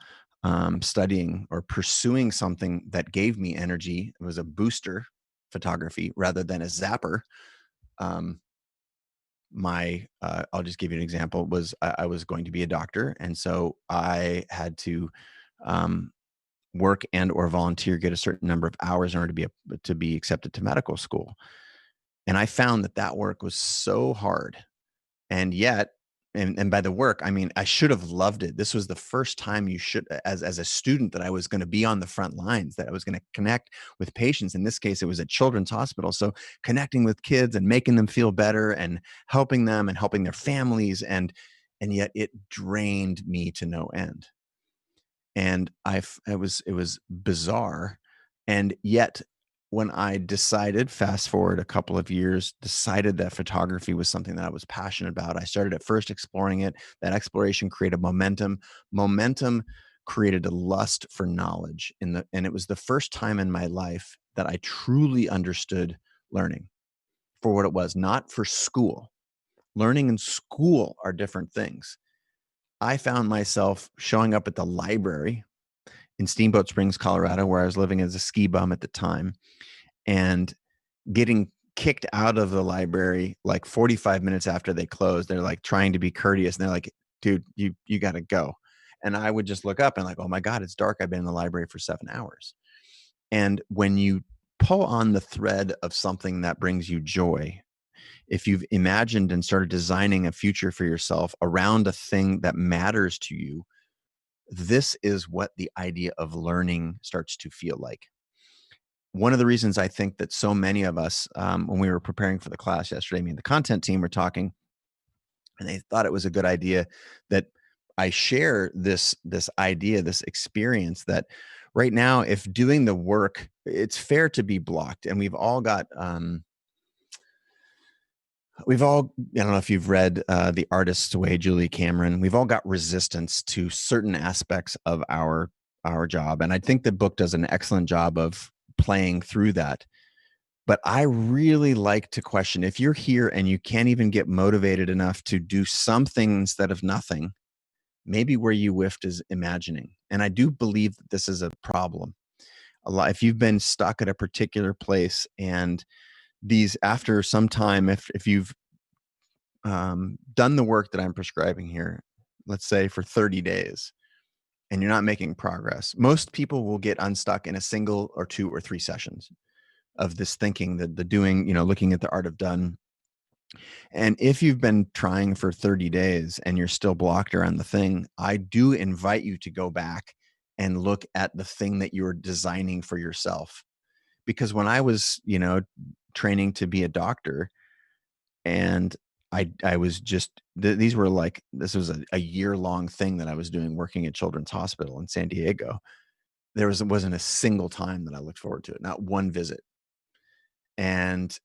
studying or pursuing something that gave me energy, it was a booster, photography, rather than a zapper. I'll just give you an example, was I was going to be a doctor. And so I had to work and or volunteer, get a certain number of hours in order to be accepted to medical school. And I found that work was so hard. And yet, and by the work, I mean, I should have loved it. This was the first time as a student, that I was going to be on the front lines, that I was going to connect with patients. In this case, it was a children's hospital. So connecting with kids and making them feel better and helping them and helping their families. And yet it drained me to no end. And it was bizarre. And yet when I decided, fast forward a couple of years, decided that photography was something that I was passionate about, I started at first exploring it. That exploration created momentum. Momentum created a lust for knowledge and it was the first time in my life that I truly understood learning for what it was, not for school. Learning and school are different things. I found myself showing up at the library in Steamboat Springs, Colorado, where I was living as a ski bum at the time, and getting kicked out of the library like 45 minutes after they closed. They're like trying to be courteous, and they're like, dude, you got to go. And I would just look up and like, oh my God, it's dark. I've been in the library for 7 hours. And when you pull on the thread of something that brings you joy, if you've imagined and started designing a future for yourself around a thing that matters to you, this is what the idea of learning starts to feel like. One of the reasons I think that so many of us, when we were preparing for the class yesterday, me and the content team were talking, and they thought it was a good idea that I share this idea, this experience that right now, if doing the work, it's fair to be blocked. And we've all got, I don't know if you've read The Artist's Way, Julie Cameron. We've all got resistance to certain aspects of our job. And I think the book does an excellent job of playing through that. But I really like to question, if you're here and you can't even get motivated enough to do something instead of nothing, maybe where you whiffed is imagining. And I do believe that this is a problem. A lot, if you've been stuck at a particular place, and these, after some time, if you've done the work that I'm prescribing here, let's say for 30 days, and you're not making progress, most people will get unstuck in a single or 2 or 3 sessions of this thinking, the doing, looking at the art of done. And if you've been trying for 30 days and you're still blocked around the thing, I do invite you to go back and look at the thing that you're designing for yourself. Because when I was, training to be a doctor, and I was just, these were like, this was a year-long thing that I was doing, working at Children's Hospital in San Diego. Wasn't a single time that I looked forward to it, not one visit. And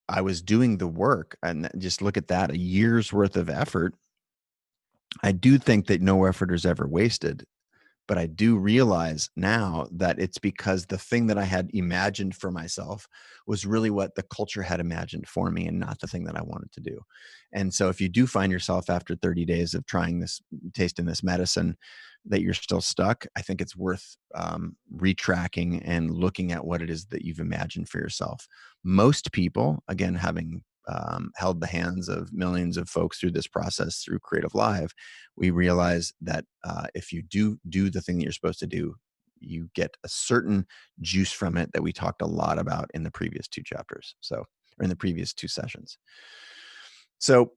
I was doing the work, and just look at that, a year's worth of effort. I do think that no effort is ever wasted, but I do realize now that it's because the thing that I had imagined for myself was really what the culture had imagined for me, and not the thing that I wanted to do. And so if you do find yourself after 30 days of trying this, tasting this medicine, that you're still stuck, I think it's worth retracking and looking at what it is that you've imagined for yourself. Most people, again, having held the hands of millions of folks through this process through CreativeLive, we realize that if you do the thing that you're supposed to do, you get a certain juice from it that we talked a lot about in the previous 2 chapters. So, or in the previous 2 sessions. So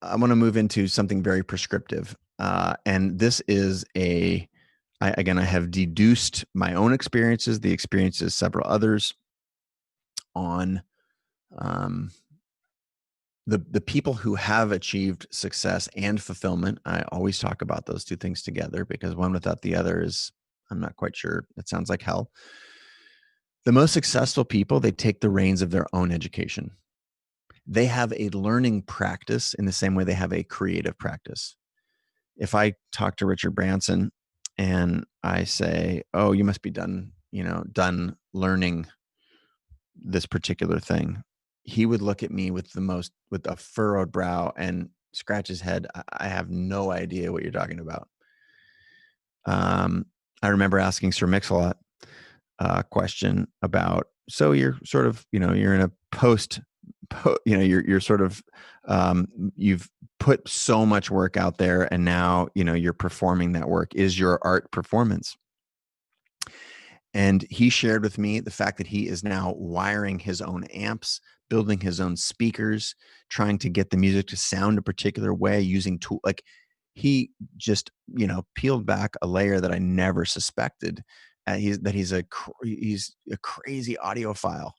I want to move into something very prescriptive. And this is I have deduced my own experiences, the experiences of several others, on the people who have achieved success and fulfillment. I always talk about those 2 things together, because one without the other is, I'm not quite sure. It sounds like hell. The most successful people, they take the reins of their own education. They have a learning practice in the same way they have a creative practice. If I talk to Richard Branson and I say, "Oh, you must be done learning this particular thing," he would look at me with a furrowed brow and scratch his head. I have no idea what you're talking about. I remember asking Sir Mix-a-Lot a question about, so you're sort of, you're in a you're sort of, you've put so much work out there, and now, you're performing that work. Is your art performance? And he shared with me the fact that he is now wiring his own amps, building his own speakers, trying to get the music to sound a particular way using tool. Like, he just, peeled back a layer that I never suspected. He's a crazy audiophile.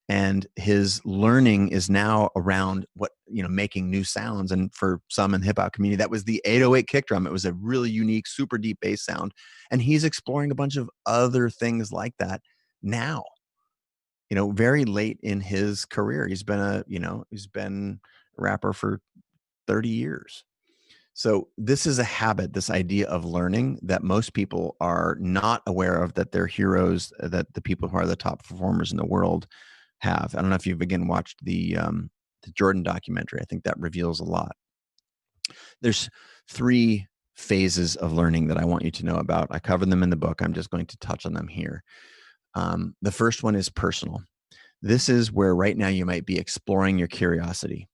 And his learning is now around making new sounds. And for some in the hip hop community, that was the 808 kick drum. It was a really unique, super deep bass sound. And he's exploring a bunch of other things like that now, very late in his career. He's been a rapper for 30 years. So this is a habit, this idea of learning, that most people are not aware of, that they're heroes, that the people who are the top performers in the world have. I don't know if you've again watched the Jordan documentary. I think that reveals a lot. There's 3 phases of learning that I want you to know about. I cover them in the book. I'm just going to touch on them here. The first one is personal. This is where right now you might be exploring your curiosity.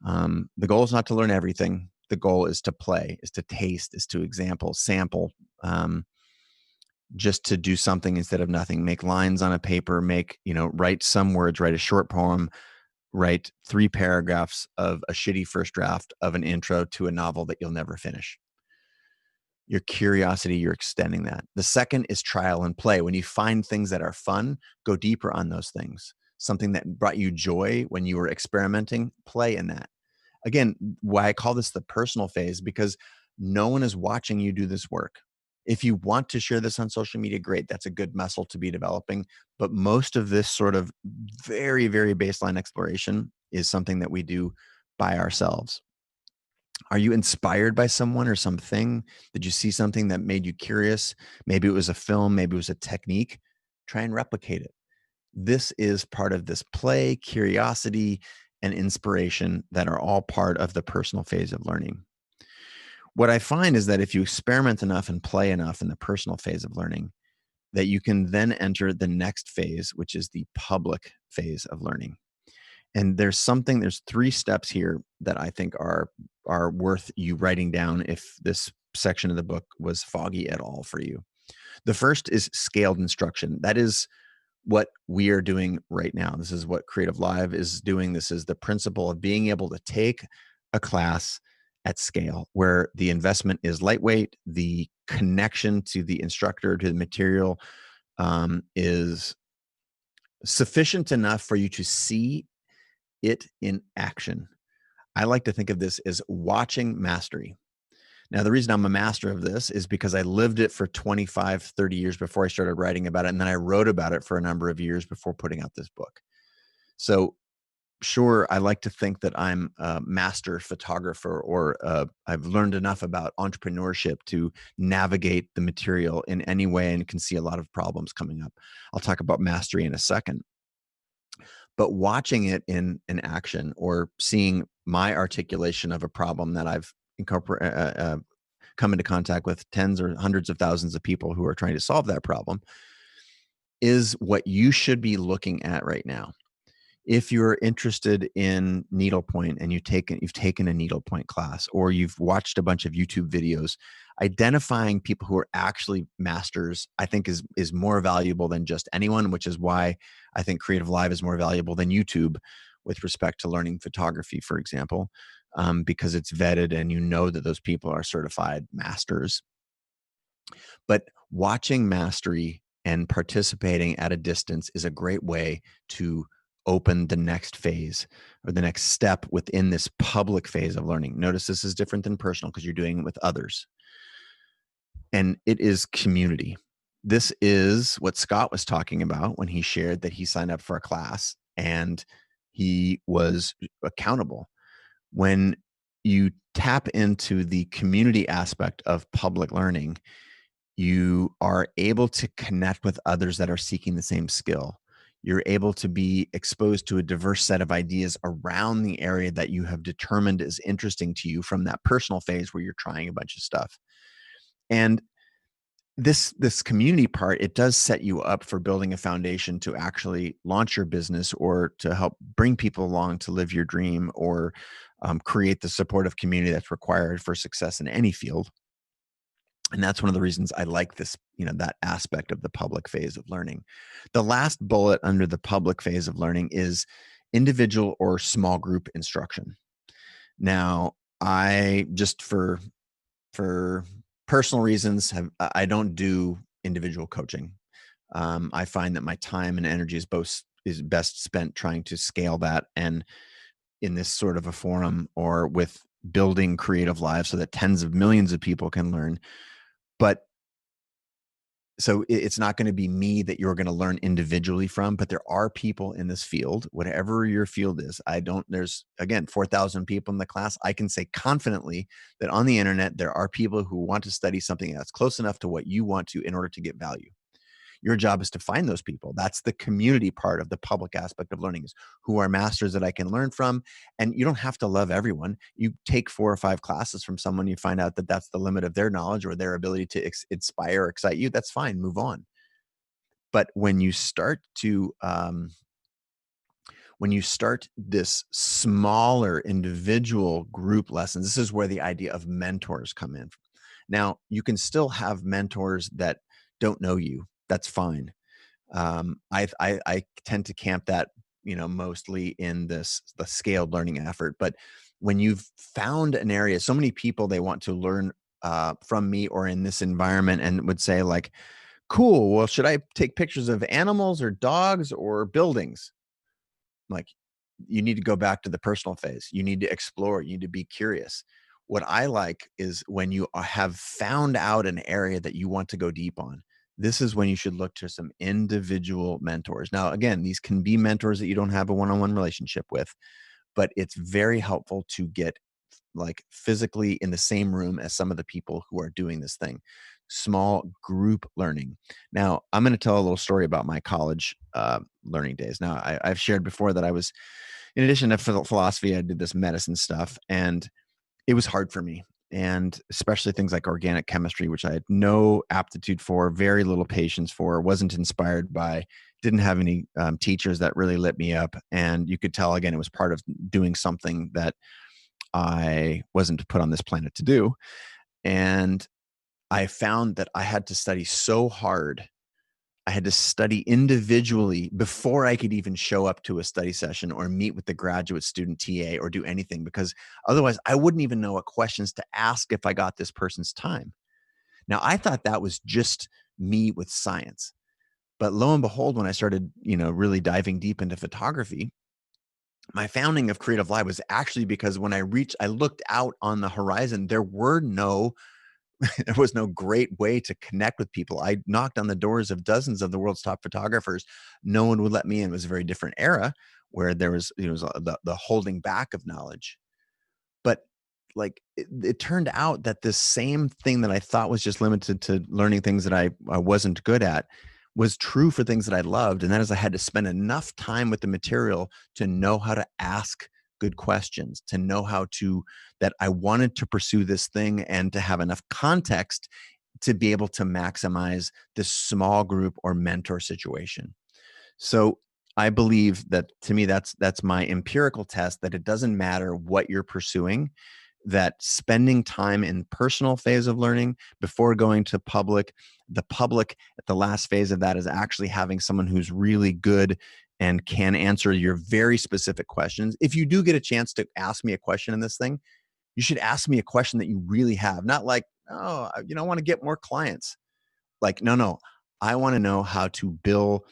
The goal is not to learn everything. The goal is to play, is to taste, is to sample, just to do something instead of nothing. Make lines on a paper, write some words, write a short poem, write 3 paragraphs of a shitty first draft of an intro to a novel that you'll never finish. Your curiosity, you're extending that. The second is trial and play. When you find things that are fun, go deeper on those things. Something that brought you joy when you were experimenting, play in that. Again, why I call this the personal phase, because no one is watching you do this work. If you want to share this on social media, great. That's a good muscle to be developing. But most of this sort of very, very baseline exploration is something that we do by ourselves. Are you inspired by someone or something? Did you see something that made you curious? Maybe it was a film, maybe it was a technique. Try and replicate it. this is part of this play, curiosity, and inspiration that are all part of the personal phase of learning. What I find is that if you experiment enough and play enough in the personal phase of learning, that you can then enter the next phase, which is the public phase of learning. And there's 3 steps here that I think are worth you writing down if this section of the book was foggy at all for you. The first is scaled instruction. That is what we are doing right now. This is what CreativeLive is doing. This is the principle of being able to take a class at scale where the investment is lightweight, the connection to the instructor, to the material, is sufficient enough for you to see it in action. I like to think of this as watching mastery. Now, the reason I'm a master of this is because I lived it for 25, 30 years before I started writing about it. And then I wrote about it for a number of years before putting out this book. So sure, I like to think that I'm a master photographer, or I've learned enough about entrepreneurship to navigate the material in any way and can see a lot of problems coming up. I'll talk about mastery in a second. But watching it in action, or seeing my articulation of a problem that I've come into contact with tens or hundreds of thousands of people who are trying to solve that problem, is what you should be looking at right now. If you're interested in needlepoint and you've taken a needlepoint class, or you've watched a bunch of YouTube videos, identifying people who are actually masters, I think is more valuable than just anyone, which is why I think CreativeLive is more valuable than YouTube with respect to learning photography, for example, because it's vetted and you know that those people are certified masters. But watching mastery and participating at a distance is a great way to open the next phase, or the next step within this public phase of learning. Notice this is different than personal because you're doing it with others. And it is community. This is what Scott was talking about when he shared that he signed up for a class and he was accountable. When you tap into the community aspect of public learning, you are able to connect with others that are seeking the same skill. You're able to be exposed to a diverse set of ideas around the area that you have determined is interesting to you from that personal phase where you're trying a bunch of stuff. And this community part, it does set you up for building a foundation to actually launch your business, or to help bring people along to live your dream, or create the supportive community that's required for success in any field. And that's one of the reasons I like this, that aspect of the public phase of learning. The last bullet under the public phase of learning is individual or small group instruction. Now, I just for personal reasons I don't do individual coaching. I find that my time and energy is best spent trying to scale that, and in this sort of a forum, or with building CreativeLive so that tens of millions of people can learn. But so it's not going to be me that you're going to learn individually from, but there are people in this field, whatever your field is. There's again, 4,000 people in the class. I can say confidently that on the internet, there are people who want to study something that's close enough to what you want to in order to get value. Your job is to find those people. That's the community part of the public aspect of learning, is who are masters that I can learn from. And you don't have to love everyone. You take 4 or 5 classes from someone, you find out that that's the limit of their knowledge or their ability to inspire or excite you. That's fine. Move on. But when you start this smaller individual group lessons, this is where the idea of mentors come in. Now, you can still have mentors that don't know you. That's fine. I tend to camp that, mostly in the scaled learning effort. But when you've found an area, so many people, they want to learn from me or in this environment, and would say like, cool, well, should I take pictures of animals or dogs or buildings? Like, you need to go back to the personal phase. You need to explore. You need to be curious. What I like is when you have found out an area that you want to go deep on, this is when you should look to some individual mentors. Now, again, these can be mentors that you don't have a one-on-one relationship with, but it's very helpful to get like physically in the same room as some of the people who are doing this thing. Small group learning. Now, I'm going to tell a little story about my college learning days. Now, I've shared before that I was, in addition to philosophy, I did this medicine stuff, and it was hard for me. And especially things like organic chemistry, which I had no aptitude for, very little patience for, wasn't inspired by, didn't have any teachers that really lit me up. And you could tell, again, it was part of doing something that I wasn't put on this planet to do. And I found that I had to study so hard. I had to study individually before I could even show up to a study session or meet with the graduate student TA or do anything, because otherwise I wouldn't even know what questions to ask if I got this person's time. Now, I thought that was just me with science. But lo and behold, when I started, really diving deep into photography, my founding of CreativeLive was actually because when I looked out on the horizon, there was no great way to connect with people. I knocked on the doors of dozens of the world's top photographers. No one would let me in. It was a very different era where there was, the holding back of knowledge. But like it turned out that this same thing that I thought was just limited to learning things that I wasn't good at was true for things that I loved. And that is, I had to spend enough time with the material to know how to ask good questions, to know that I wanted to pursue this thing and to have enough context to be able to maximize this small group or mentor situation. So I believe that, to me, that's my empirical test, that it doesn't matter what you're pursuing, that spending time in personal phase of learning before going to the public at the last phase of that is actually having someone who's really good and can answer your very specific questions. If you do get a chance to ask me a question in this thing, you should ask me a question that you really have, not like, oh, I want to get more clients. Like, no, I want to know how to bill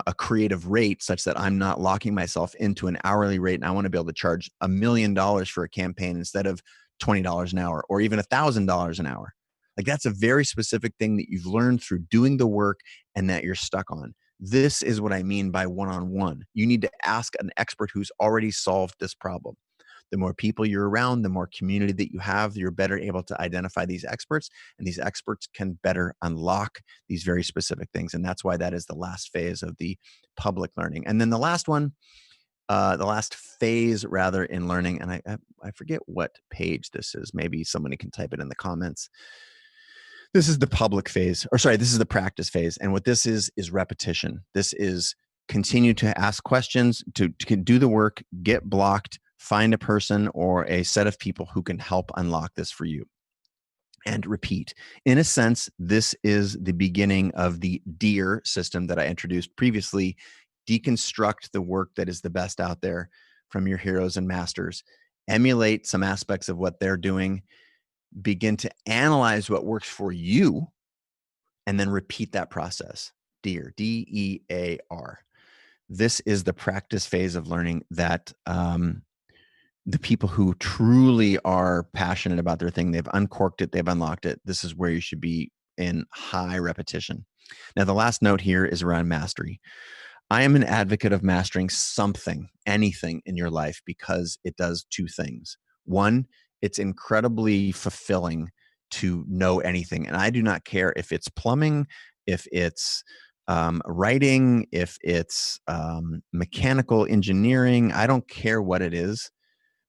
a creative rate such that I'm not locking myself into an hourly rate. And I want to be able to charge $1 million for a campaign instead of $20 an hour or even $1,000 an hour. Like, that's a very specific thing that you've learned through doing the work and that you're stuck on. This is what I mean by one-on-one. You need to ask an expert who's already solved this problem. The more people you're around, the more community that you have, you're better able to identify these experts, and these experts can better unlock these very specific things. And that's why that is the last phase of the public learning. And then the last one, the last phase rather in learning, and I forget what page this is. Maybe somebody can type it in the comments. This is the public phase, this is the practice phase. And what this is repetition. This is continue to ask questions, to do the work, get blocked, find a person or a set of people who can help unlock this for you, and repeat. In a sense, this is the beginning of the DEAR system that I introduced previously. Deconstruct the work that is the best out there from your heroes and masters. Emulate some aspects of what they're doing. Begin to analyze what works for you, and then repeat that process. DEAR, DEAR. This is the practice phase of learning that the people who truly are passionate about their thing, they've uncorked it, they've unlocked it. This is where you should be, in high repetition. Now, the last note here is around mastery. I am an advocate of mastering something, anything in your life, because it does two things. One, it's incredibly fulfilling to know anything. And I do not care if it's plumbing, if it's writing, if it's mechanical engineering. I don't care what it is.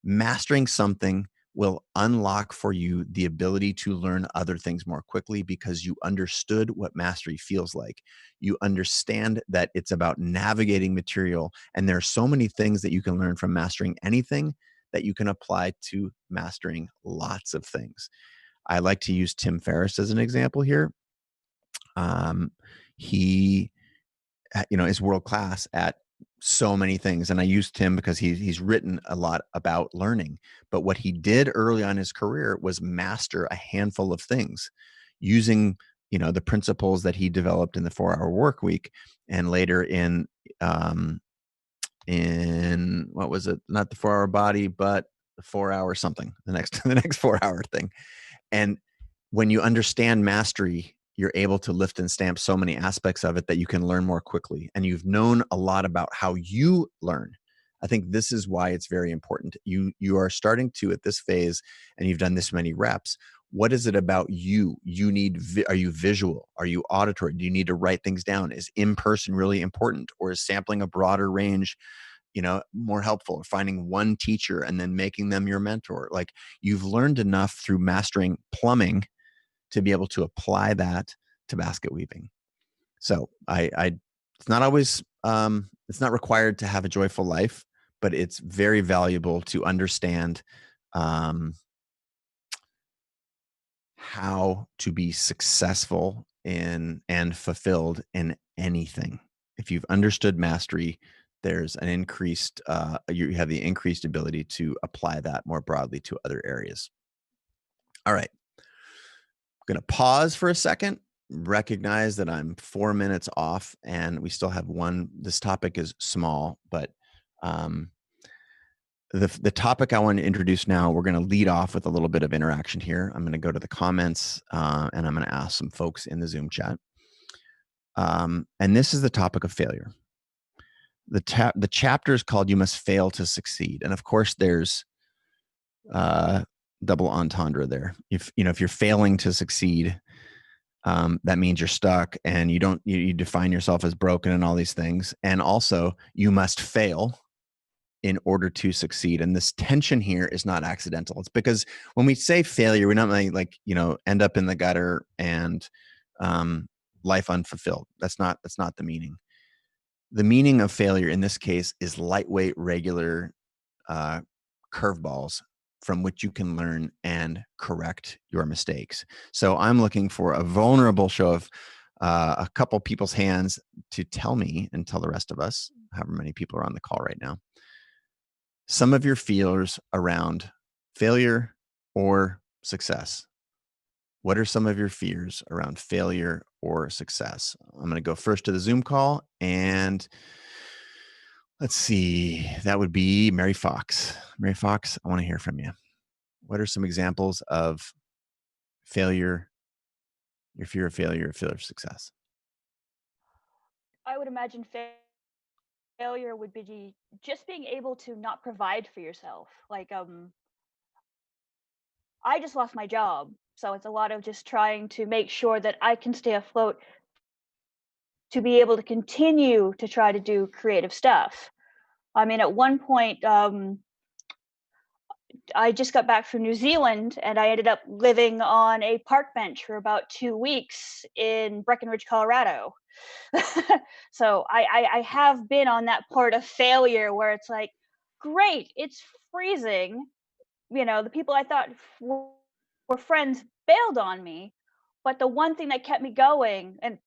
Mastering something will unlock for you the ability to learn other things more quickly, because you understood what mastery feels like. You understand that it's about navigating material, and there are so many things that you can learn from mastering anything that you can apply to mastering lots of things. I like to use Tim Ferriss as an example here. He is world class at so many things. And I used him because he's written a lot about learning. But what he did early on in his career was master a handful of things using, the principles that he developed in the 4-Hour Work Week, and later in what was it? Not the 4-Hour Body, but the 4-Hour something, the next 4-hour thing. And when you understand mastery, you're able to lift and stamp so many aspects of it that you can learn more quickly. And you've known a lot about how you learn. I think this is why it's very important. You are starting to, at this phase, and you've done this many reps. What is it about you? You need, are you visual? Are you auditory? Do you need to write things down? Is in person really important, or is sampling a broader range, more helpful? Or finding one teacher and then making them your mentor? Like, you've learned enough through mastering plumbing to be able to apply that to basket weaving. So it's not always, it's not required to have a joyful life, but it's very valuable to understand how to be successful in and fulfilled in anything. If you've understood mastery, there's an increased, you have the increased ability to apply that more broadly to other areas. All right. I'm going to pause for a second, recognize that I'm 4 minutes off, and we still have one. This topic is small, but the topic I want to introduce now, we're going to lead off with a little bit of interaction here. I'm going to go to the comments, and I'm going to ask some folks in the Zoom chat. And this is the topic of failure. The chapter is called "You Must Fail to Succeed," and of course, there's double entendre there. If you're failing to succeed, that means you're stuck, and you define yourself as broken and all these things. And also, you must fail in order to succeed. And this tension here is not accidental. It's because when we say failure, we're not like end up in the gutter and life unfulfilled. That's not the meaning. The meaning of failure in this case is lightweight, regular curveballs from which you can learn and correct your mistakes. So I'm looking for a vulnerable show of a couple people's hands to tell me and tell the rest of us, however many people are on the call right now, some of your fears around failure or success. What are some of your fears around failure or success? I'm going to go first to the Zoom call, and let's see. That would be Mary Fox. Mary Fox, I want to hear from you. What are some examples of failure, your fear of failure, or fear of success? I would imagine failure would be just being able to not provide for yourself. Like, I just lost my job, so it's a lot of just trying to make sure that I can stay afloat to be able to continue to try to do creative stuff. I mean, at one point, I just got back from New Zealand, and I ended up living on a park bench for about 2 weeks in Breckenridge, Colorado. So I have been on that part of failure where it's like, great, it's freezing. The people I thought were friends bailed on me, but the one thing that kept me going and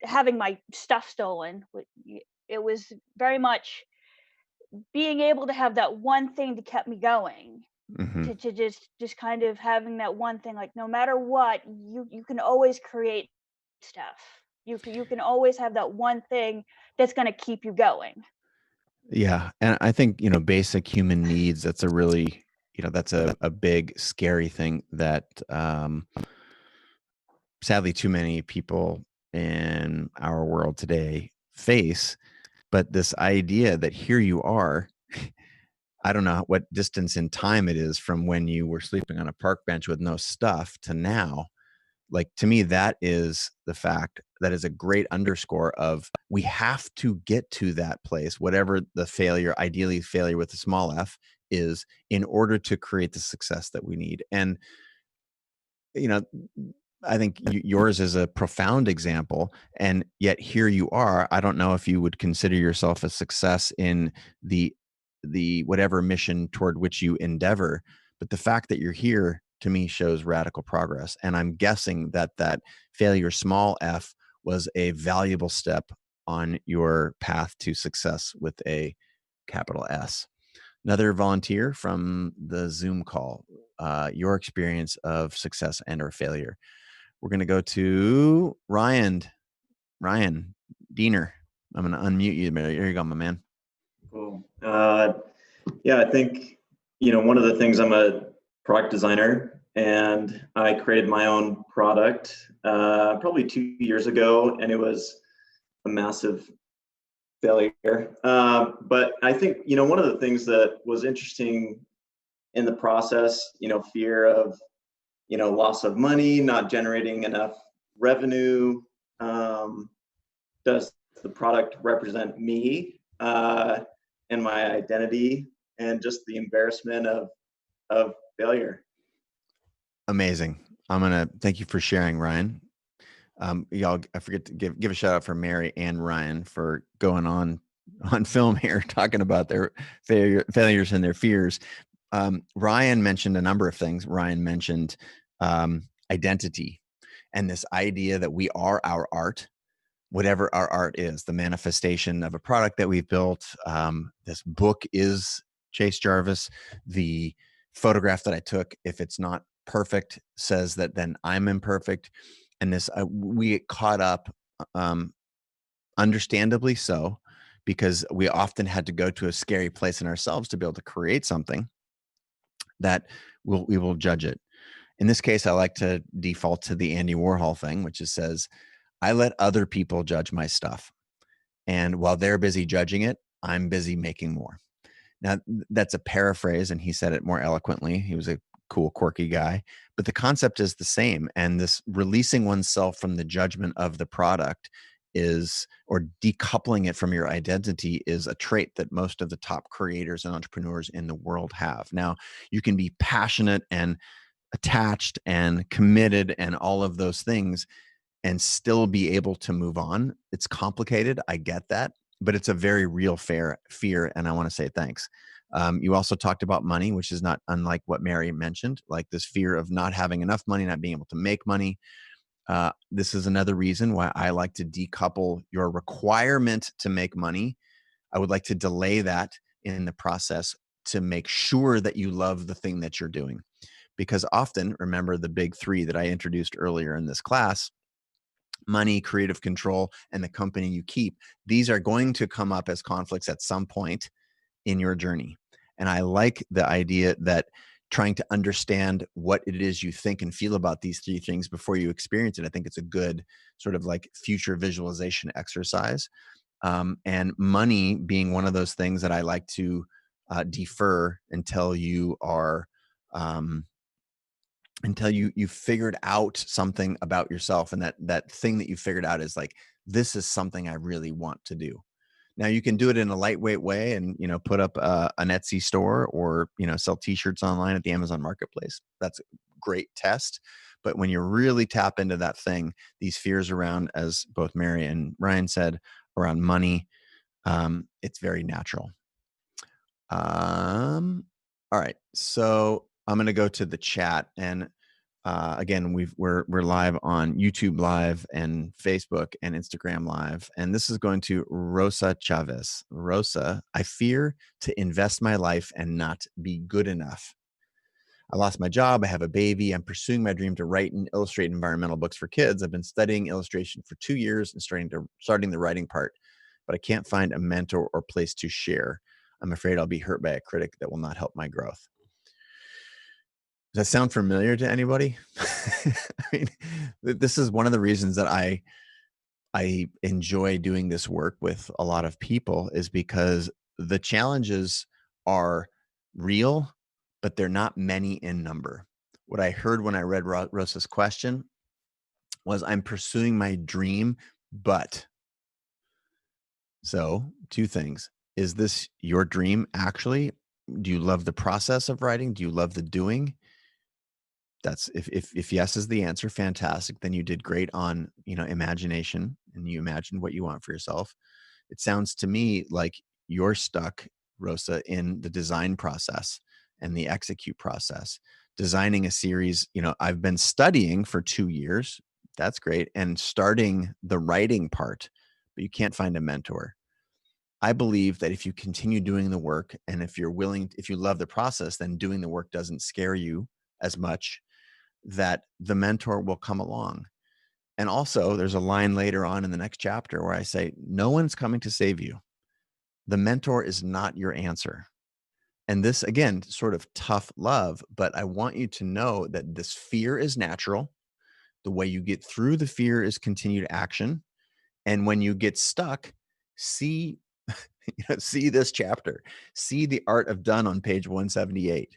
having my stuff stolen, it was very much being able to have that one thing that kept me going. Mm-hmm. To just kind of having that one thing, like, no matter what, you can always create stuff. You can always have that one thing that's going to keep you going. Yeah. And I think, basic human needs, that's a really, that's a big, scary thing that sadly too many people in our world today face. But this idea that here you are, I don't know what distance in time it is from when you were sleeping on a park bench with no stuff to now. Like, to me, that is the fact that is a great underscore of we have to get to that place, whatever the failure, ideally failure with a small f, is, in order to create the success that we need. And, I think yours is a profound example, and yet here you are. I don't know if you would consider yourself a success in the whatever mission toward which you endeavor, but the fact that you're here to me shows radical progress. And I'm guessing that failure, small f, was a valuable step on your path to success with a capital S. Another volunteer from the Zoom call, your experience of success and or failure. We're going to go to Ryan Diener. I'm going to unmute you. There you go, my man. Cool. Yeah, I think, one of the things, I'm a product designer, and I created my own product probably 2 years ago, and it was a massive failure. But I think, one of the things that was interesting in the process, fear of, loss of money, not generating enough revenue. Does the product represent me and my identity, and just the embarrassment of failure? Amazing. I'm going to thank you for sharing, Ryan. Y'all, I forget to give a shout out for Mary and Ryan for going on film here, talking about their failures and their fears. Ryan mentioned a number of things. Ryan mentioned identity and this idea that we are our art, whatever our art is, the manifestation of a product that we've built. This book is Chase Jarvis. The photograph that I took, if it's not perfect, says that then I'm imperfect. And this, we get caught up, understandably so, because we often had to go to a scary place in ourselves to be able to create something that we will judge it. In this case, I like to default to the Andy Warhol thing, which is says, I let other people judge my stuff. And while they're busy judging it, I'm busy making more. Now, that's a paraphrase, and he said it more eloquently. He was a cool, quirky guy. But the concept is the same. And this releasing oneself from the judgment of the product is, or decoupling it from your identity, is a trait that most of the top creators and entrepreneurs in the world have. Now, you can be passionate and attached and committed and all of those things and still be able to move on. It's complicated. I get that, but it's a very real fear. And I want to say thanks. You also talked about money, which is not unlike what Mary mentioned, like this fear of not having enough money, not being able to make money. This is another reason why I like to decouple your requirement to make money. I would like to delay that in the process to make sure that you love the thing that you're doing. Because often, remember the big three that I introduced earlier in this class: money, creative control, and the company you keep. These are going to come up as conflicts at some point in your journey. And I like the idea that trying to understand what it is you think and feel about these three things before you experience it. I think it's a good sort of like future visualization exercise. And money being one of those things that I like to defer until you are until you figured out something about yourself, and that thing that you figured out is like, this is something I really want to do. Now you can do it in a lightweight way and, put up an Etsy store, or, sell t-shirts online at the Amazon marketplace. That's a great test. But when you really tap into that thing, these fears around, as both Mary and Ryan said, around money, it's very natural. All right. So I'm going to go to the chat, and again, we're live on YouTube Live and Facebook and Instagram Live, and this is going to Rosa Chavez. Rosa, I fear to invest my life and not be good enough. I lost my job. I have a baby. I'm pursuing my dream to write and illustrate environmental books for kids. I've been studying illustration for 2 years and starting the writing part, but I can't find a mentor or place to share. I'm afraid I'll be hurt by a critic that will not help my growth. Does that sound familiar to anybody? I mean, this is one of the reasons that I enjoy doing this work with a lot of people, is because the challenges are real, but they're not many in number. What I heard when I read Rosa's question was, I'm pursuing my dream, but. So 2 things. Is this your dream actually? Do you love the process of writing? Do you love the doing? That's if yes is the answer, fantastic. Then you did great on, imagination, and you imagined what you want for yourself. It sounds to me like you're stuck, Rosa, in the design process and the execute process. Designing a series, I've been studying for 2 years. That's great. And starting the writing part, but you can't find a mentor. I believe that if you continue doing the work, and if you love the process, then doing the work doesn't scare you as much, that the mentor will come along. And also, there's a line later on in the next chapter where I say, no one's coming to save you. The mentor is not your answer. And this, again, sort of tough love, but I want you to know that this fear is natural. The way you get through the fear is continued action. And when you get stuck, see See this chapter, see the art of done on page 178.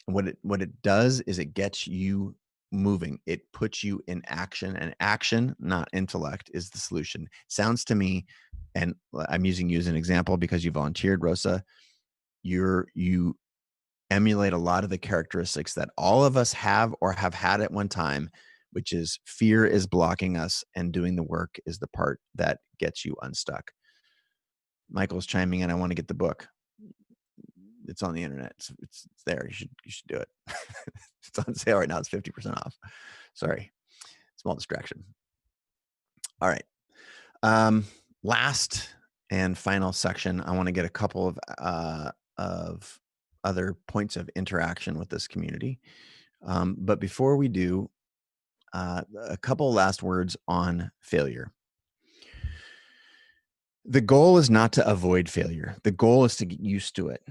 What it does is it gets you moving. It puts you in action, and action, not intellect, is the solution. Sounds to me, and I'm using you as an example because you volunteered, Rosa. You emulate a lot of the characteristics that all of us have or have had at one time, which is fear is blocking us, and doing the work is the part that gets you unstuck. Michael's chiming in. I want to get the book. It's on the internet. It's there. You should do it. It's on sale right now. It's 50% off. Sorry, small distraction. All right. Last and final section. I want to get a couple of other points of interaction with this community. But before we do, a couple last words on failure. The goal is not to avoid failure. The goal is to get used to it.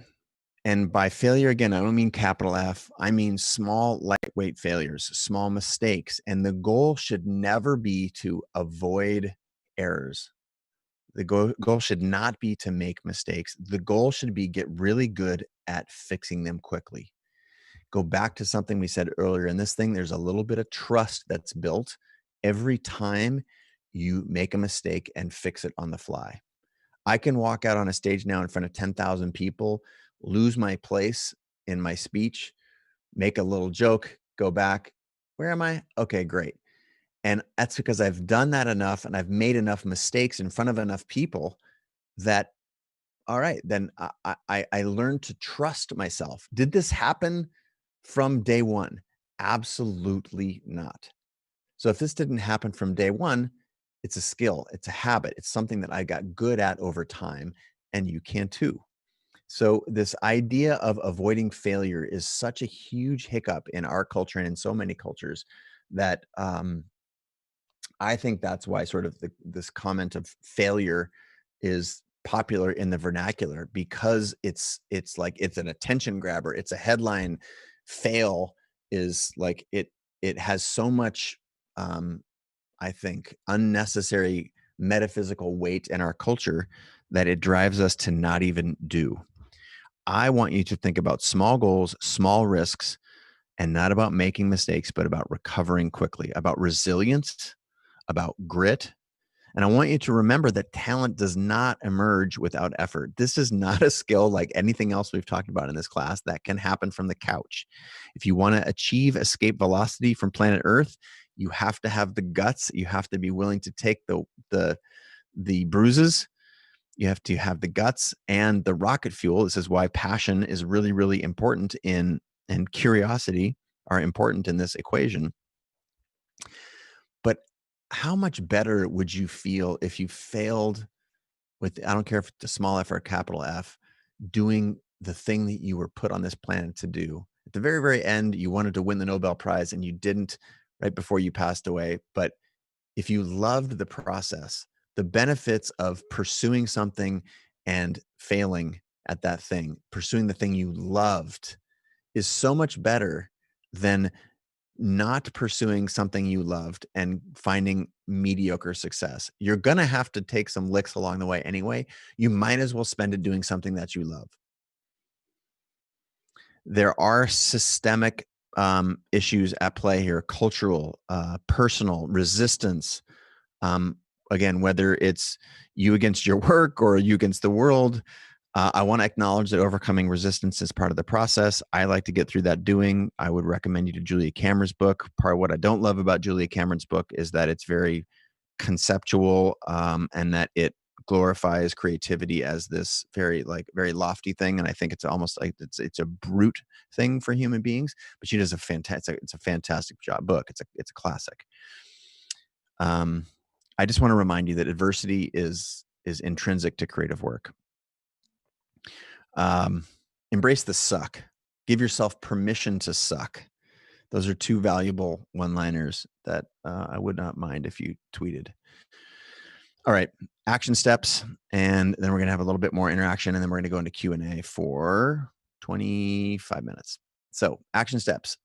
And by failure, again, I don't mean capital F. I mean small, lightweight failures, small mistakes. And the goal should never be to avoid errors. The goal should not be to make mistakes. The goal should be get really good at fixing them quickly. Go back to something we said earlier in this thing. There's a little bit of trust that's built every time you make a mistake and fix it on the fly. I can walk out on a stage now in front of 10,000 people, lose my place in my speech, make a little joke, go back. Where am I? Okay, great. And that's because I've done that enough and I've made enough mistakes in front of enough people that, all right, then I learned to trust myself. Did this happen from day one? Absolutely not. So if this didn't happen from day one, it's a skill, it's a habit, it's something that I got good at over time, and you can too. So this idea of avoiding failure is such a huge hiccup in our culture and in so many cultures that I think that's why sort of this comment of failure is popular in the vernacular, because it's like it's an attention grabber. It's a headline. Fail is like it has so much I think unnecessary metaphysical weight in our culture that it drives us to not even do. I want you to think about small goals, small risks, and not about making mistakes, but about recovering quickly, about resilience, about grit. And I want you to remember that talent does not emerge without effort. This is not a skill like anything else we've talked about in this class that can happen from the couch. If you want to achieve escape velocity from planet Earth, you have to have the guts. You have to be willing to take the bruises. You have to have the guts and the rocket fuel. This is why passion is really, really important and curiosity are important in this equation. But how much better would you feel if you failed with, I don't care if it's a small F or a capital F, doing the thing that you were put on this planet to do? At the very, very end, you wanted to win the Nobel Prize and you didn't right before you passed away. But if you loved the process, the benefits of pursuing something and failing at that thing, pursuing the thing you loved, is so much better than not pursuing something you loved and finding mediocre success. You're going to have to take some licks along the way anyway. You might as well spend it doing something that you love. There are systemic issues at play here, cultural, personal, resistance. Again, whether it's you against your work or you against the world, I want to acknowledge that overcoming resistance is part of the process. I like to get through that doing. I would recommend you to Julia Cameron's book. Part of what I don't love about Julia Cameron's book is that it's very conceptual and that it glorifies creativity as this very lofty thing. And I think it's almost like it's a brute thing for human beings. But she does it's a fantastic book. It's a classic. I just want to remind you that adversity is intrinsic to creative work. Embrace the suck. Give yourself permission to suck. Those are two valuable one-liners that I would not mind if you tweeted. All right, action steps, and then we're going to have a little bit more interaction, and then we're going to go into Q&A for 25 minutes. So action steps.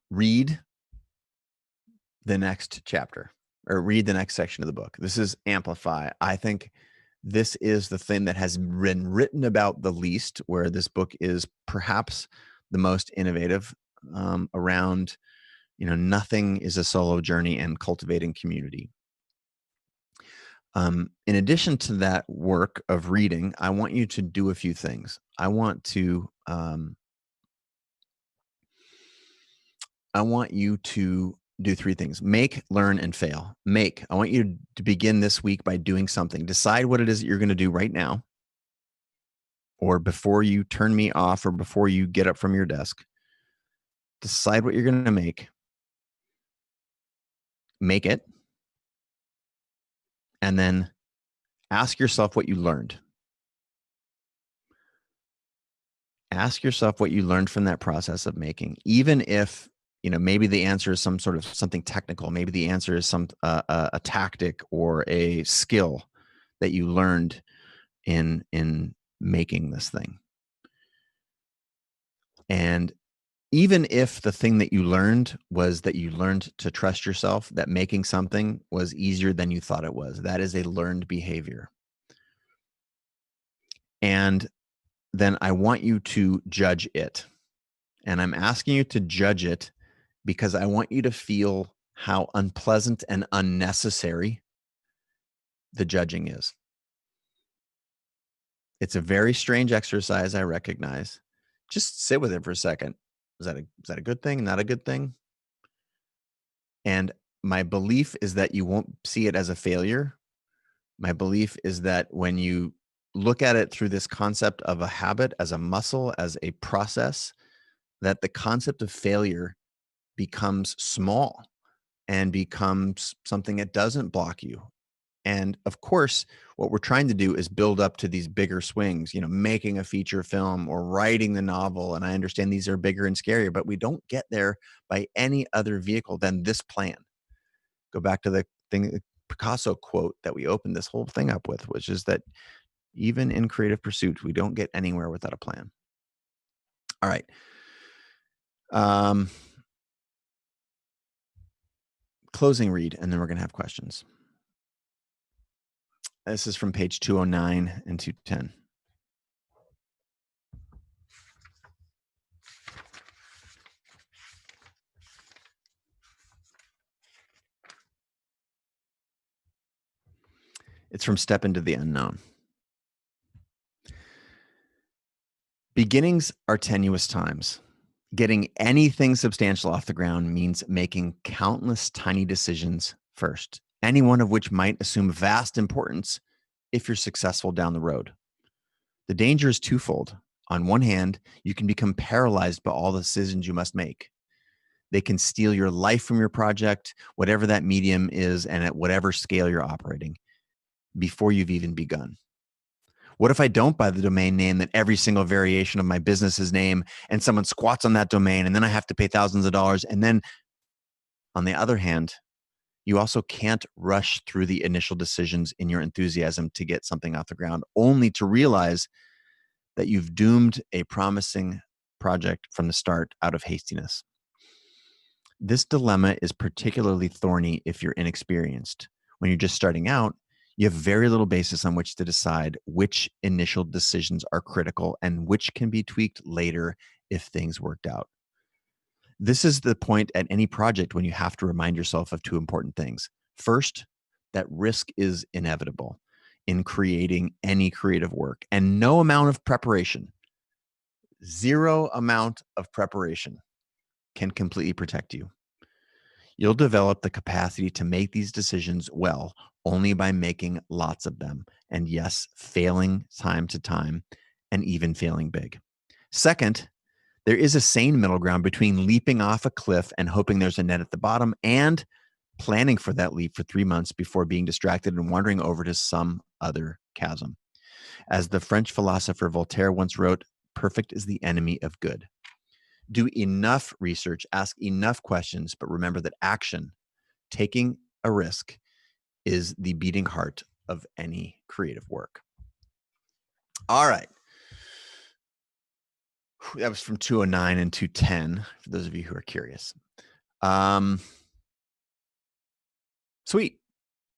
Read the next chapter. or read the next section of the book. This is amplify. I think this is the thing that has been written about the least, where this book is perhaps the most innovative, around, nothing is a solo journey and cultivating community. In addition to that work of reading, I want you to do a few things. I want you to do three things: make, learn, and fail. Make. I want you to begin this week by doing something. Decide what it is that you're going to do right now, or before you turn me off, or before you get up from your desk. Decide what you're going to make. Make it. And then ask yourself what you learned. Ask yourself what you learned from that process of making, even if, maybe the answer is some sort of something technical. Maybe the answer is some a tactic or a skill that you learned in making this thing. And even if the thing that you learned was that you learned to trust yourself, that making something was easier than you thought it was, that is a learned behavior. And then I want you to judge it. And I'm asking you to judge it because I want you to feel how unpleasant and unnecessary the judging is. It's a very strange exercise, I recognize. Just sit with it for a second. Is that a good thing? Not a good thing? And my belief is that you won't see it as a failure. My belief is that when you look at it through this concept of a habit, as a muscle, as a process, that the concept of failure becomes small and becomes something that doesn't block you. And of course, what we're trying to do is build up to these bigger swings, making a feature film or writing the novel. And I understand these are bigger and scarier, but we don't get there by any other vehicle than this plan. Go back to the Picasso quote that we opened this whole thing up with, which is that even in creative pursuits, we don't get anywhere without a plan. All right. Closing read, and then we're going to have questions. This is from page 209 and 210. It's from Step Into the Unknown. Beginnings are tenuous times. Getting anything substantial off the ground means making countless tiny decisions first, any one of which might assume vast importance if you're successful down the road. The danger is twofold. On one hand, you can become paralyzed by all the decisions you must make. They can steal your life from your project, whatever that medium is, and at whatever scale you're operating, before you've even begun. What if I don't buy the domain name that every single variation of my business's name, and someone squats on that domain, and then I have to pay thousands of dollars? And then on the other hand, you also can't rush through the initial decisions in your enthusiasm to get something off the ground, only to realize that you've doomed a promising project from the start out of hastiness. This dilemma is particularly thorny if you're inexperienced. When you're just starting out, you have very little basis on which to decide which initial decisions are critical and which can be tweaked later if things worked out. This is the point at any project when you have to remind yourself of two important things. First, that risk is inevitable in creating any creative work, and no amount of preparation, zero amount of preparation, can completely protect you. You'll develop the capacity to make these decisions well only by making lots of them. And yes, failing time to time, and even failing big. Second, there is a sane middle ground between leaping off a cliff and hoping there's a net at the bottom and planning for that leap for 3 months before being distracted and wandering over to some other chasm. As the French philosopher Voltaire once wrote, perfect is the enemy of good. Do enough research, ask enough questions, but remember that action, taking a risk, is the beating heart of any creative work. All right. That was from 209 and 210, for those of you who are curious. Sweet.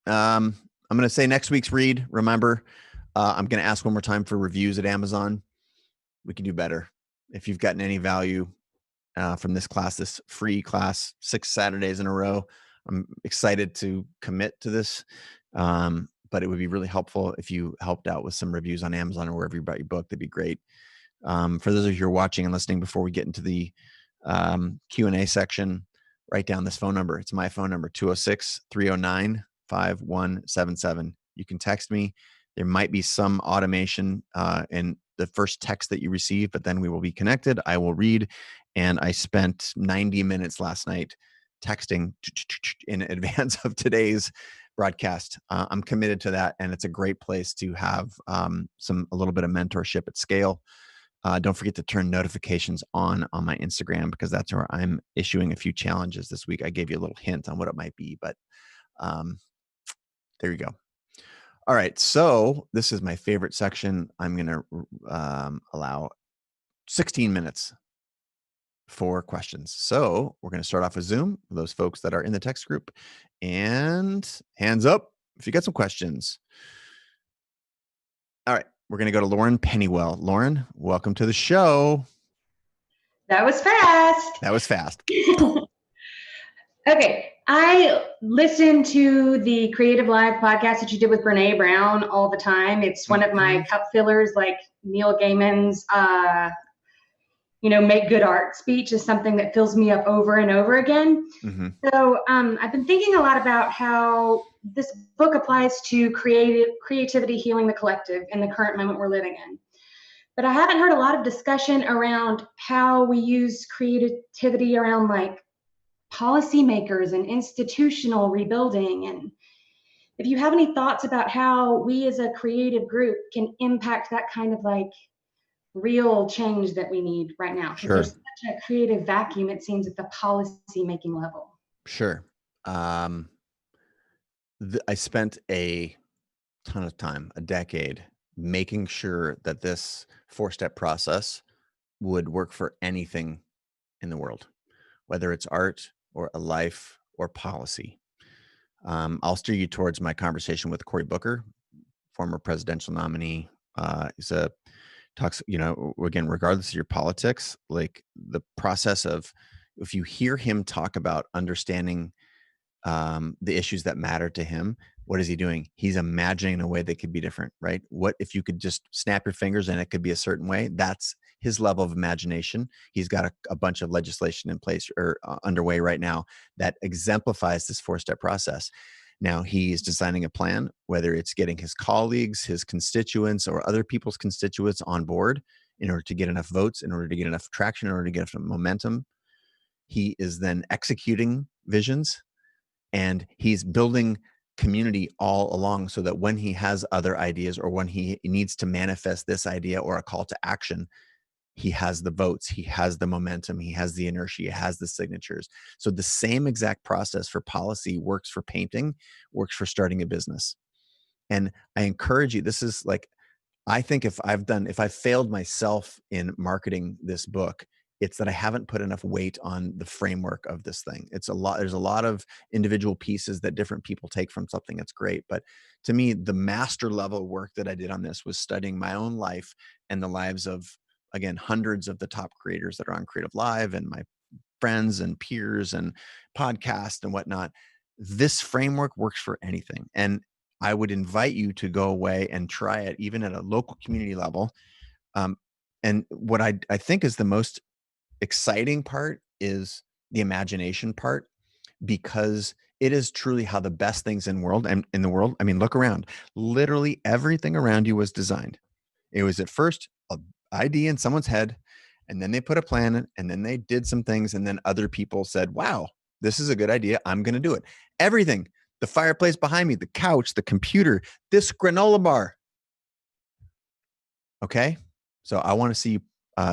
I'm going to say next week's read. Remember, I'm going to ask one more time for reviews at Amazon. We can do better. If you've gotten any value from this class, this free class, 6 Saturdays in a row, I'm excited to commit to this. But it would be really helpful if you helped out with some reviews on Amazon or wherever you bought your book. That'd be great. For those of you who are watching and listening, before we get into the Q&A section, write down this phone number. It's my phone number, 206-309-5177. You can text me. There might be some automation in the first text that you receive, but then we will be connected. I will read. And I spent 90 minutes last night texting in advance of today's broadcast. I'm committed to that, and it's a great place to have a little bit of mentorship at scale. Don't forget to turn notifications on my Instagram, because that's where I'm issuing a few challenges this week. I gave you a little hint on what it might be, but there you go. All right, so this is my favorite section. I'm going to allow 16 minutes for questions. So we're going to start off with Zoom, for those folks that are in the text group, and hands up if you got some questions. All right, we're going to go to Lauren Pennywell. Lauren, welcome to the show. That was fast. That was fast. Okay, I listen to the CreativeLive podcast that you did with Brene Brown all the time. It's one of my cup fillers, like Neil Gaiman's make good art speech is something that fills me up over and over again. Mm-hmm. So I've been thinking a lot about how this book applies to creativity healing the collective in the current moment we're living in. But I haven't heard a lot of discussion around how we use creativity around like policymakers and institutional rebuilding. And if you have any thoughts about how we as a creative group can impact that kind of like real change that we need right now. Because there's such a creative vacuum, it seems, at the policy making level. Sure. I spent a ton of time, a decade, making sure that this 4-step process would work for anything in the world, whether it's art or a life or policy. I'll steer you towards my conversation with Cory Booker, former presidential nominee. Talks, again, regardless of your politics, like the process of, if you hear him talk about understanding the issues that matter to him, what is he doing? He's imagining a way that could be different, right? What if you could just snap your fingers and it could be a certain way? That's his level of imagination. He's got a bunch of legislation in place or underway right now that exemplifies this 4-step process. Now he's designing a plan, whether it's getting his colleagues, his constituents, or other people's constituents on board in order to get enough votes, in order to get enough traction, in order to get enough momentum. He is then executing visions, and he's building community all along, so that when he has other ideas or when he needs to manifest this idea or a call to action, he has the votes, he has the momentum, he has the inertia, he has the signatures. So the same exact process for policy works for painting, works for starting a business. And I encourage you, this is like, I think if I've failed myself in marketing this book, it's that I haven't put enough weight on the framework of this thing. There's a lot of individual pieces that different people take from something. That's great. But to me, the master level work that I did on this was studying my own life and the lives of, again, hundreds of the top creators that are on CreativeLive and my friends and peers and podcasts and whatnot. This framework works for anything. And I would invite you to go away and try it, even at a local community level. And what I think is the most exciting part is the imagination part, because it is truly how the best things in the world. I mean, look around. Literally everything around you was designed. It was at first an idea in someone's head, and then they put a plan in, and then they did some things, and then other people said, wow, this is a good idea. I'm going to do it. Everything. The fireplace behind me, the couch, the computer, this granola bar. Okay. So I want to see you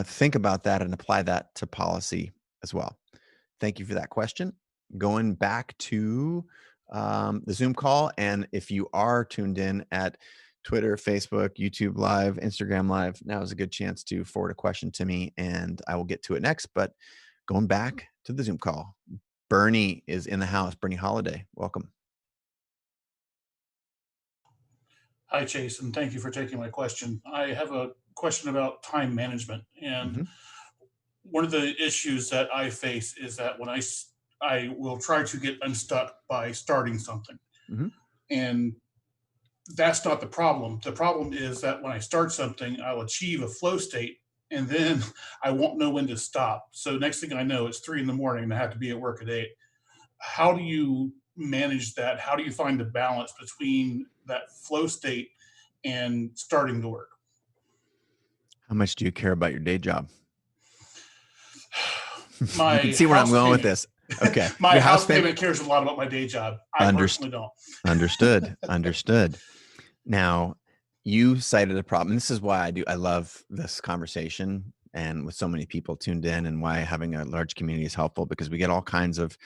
think about that and apply that to policy as well. Thank you for that question. Going back to the Zoom call. And if you are tuned in at Twitter, Facebook, YouTube Live, Instagram Live, now is a good chance to forward a question to me and I will get to it next. But going back to the Zoom call, Bernie is in the house. Bernie Holiday, welcome. Hi, Chase, and thank you for taking my question. I have a question about time management. And Hmm. one of the issues that I face is that when I will try to get unstuck by starting something. Hmm. And that's not the problem. The problem is that when I start something, I'll achieve a flow state and then I won't know when to stop. So next thing I know, it's 3 in the morning and I have to be at work at 8. How do you manage that? How do you find the balance between that flow state and starting to work? How much do you care about your day job? You My can see where I'm house going with payment, this. Okay. my Your house payment. payment cares a lot about my day job. I personally don't. Understood. Understood. Now, you cited a problem. And this is why I love this conversation and with so many people tuned in, and why having a large community is helpful, because we get all kinds of,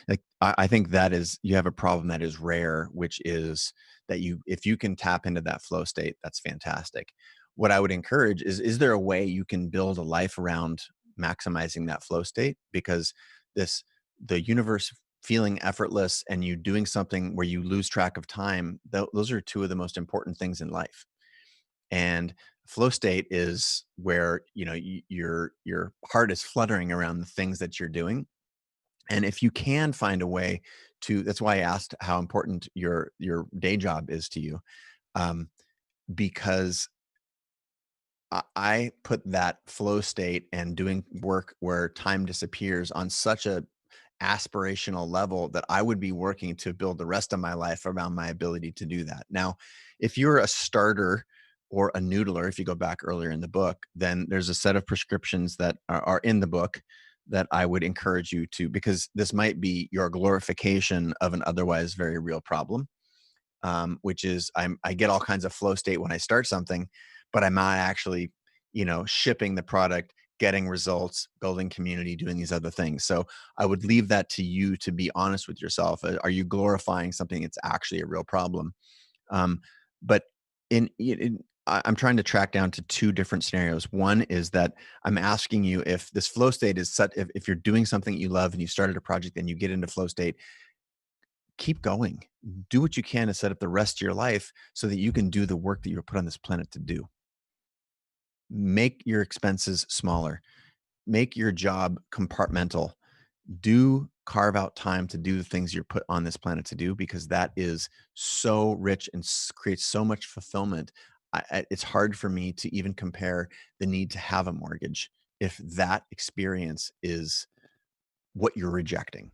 like, I think that is, you have a problem that is rare, which is that if you can tap into that flow state, that's fantastic. What I would encourage is there a way you can build a life around maximizing that flow state? Because the universe feeling effortless and you doing something where you lose track of time, those are two of the most important things in life. And flow state is where, your heart is fluttering around the things that you're doing. And if you can find a way that's why I asked how important your day job is to you. Because I put that flow state and doing work where time disappears on such a aspirational level that I would be working to build the rest of my life around my ability to do that. Now, if you're a starter or a noodler, if you go back earlier in the book, then there's a set of prescriptions that are in the book that I would encourage you to, because this might be your glorification of an otherwise very real problem. Which is I get all kinds of flow state when I start something, but I'm not actually, shipping the product, getting results, building community, doing these other things. So I would leave that to you to be honest with yourself. Are you glorifying something that's actually a real problem? But I'm trying to track down to two different scenarios. One is that I'm asking you if this flow state is such, if you're doing something you love and you started a project and you get into flow state, keep going. Do what you can to set up the rest of your life so that you can do the work that you were put on this planet to do. Make your expenses smaller. Make your job compartmental. Carve out time to do the things you're put on this planet to do, because that is so rich and creates so much fulfillment. It's hard for me to even compare the need to have a mortgage if that experience is what you're rejecting.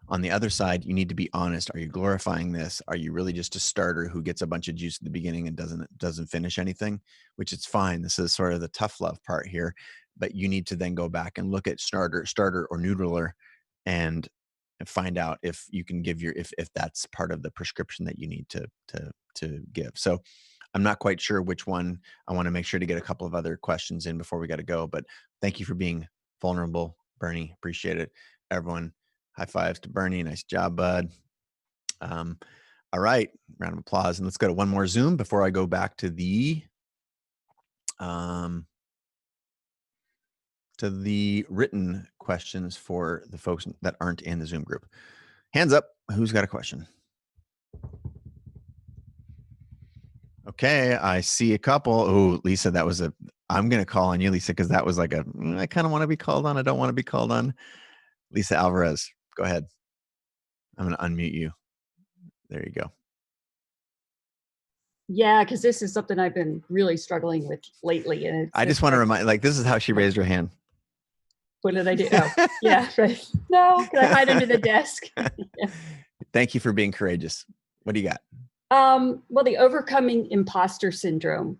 On the other side, you need to be honest. Are you glorifying this? Are you really just a starter who gets a bunch of juice at the beginning and doesn't finish anything? Which it's fine. This is sort of the tough love part here. But you need to then go back and look at starter or noodler, and find out if you can give if that's part of the prescription that you need to give. So I'm not quite sure which one. I want to make sure to get a couple of other questions in before we got to go. But thank you for being vulnerable, Bernie. Appreciate it. Everyone, high fives to Bernie. Nice job, bud. All right, round of applause. And let's go to one more Zoom before I go back to the written questions for the folks that aren't in the Zoom group. Hands up. Who's got a question? Okay, I see a couple. Oh, Lisa, I'm going to call on you, Lisa, because that was like I kind of want to be called on. I don't want to be called on. Lisa Alvarez, go ahead. I'm going to unmute you. There you go. Yeah, because this is something I've been really struggling with lately. And I just want to remind, this is how she raised her hand. What did I do? Oh, yeah, right. No, can I hide under the desk? Yeah. Thank you for being courageous. What do you got? Well, the overcoming imposter syndrome.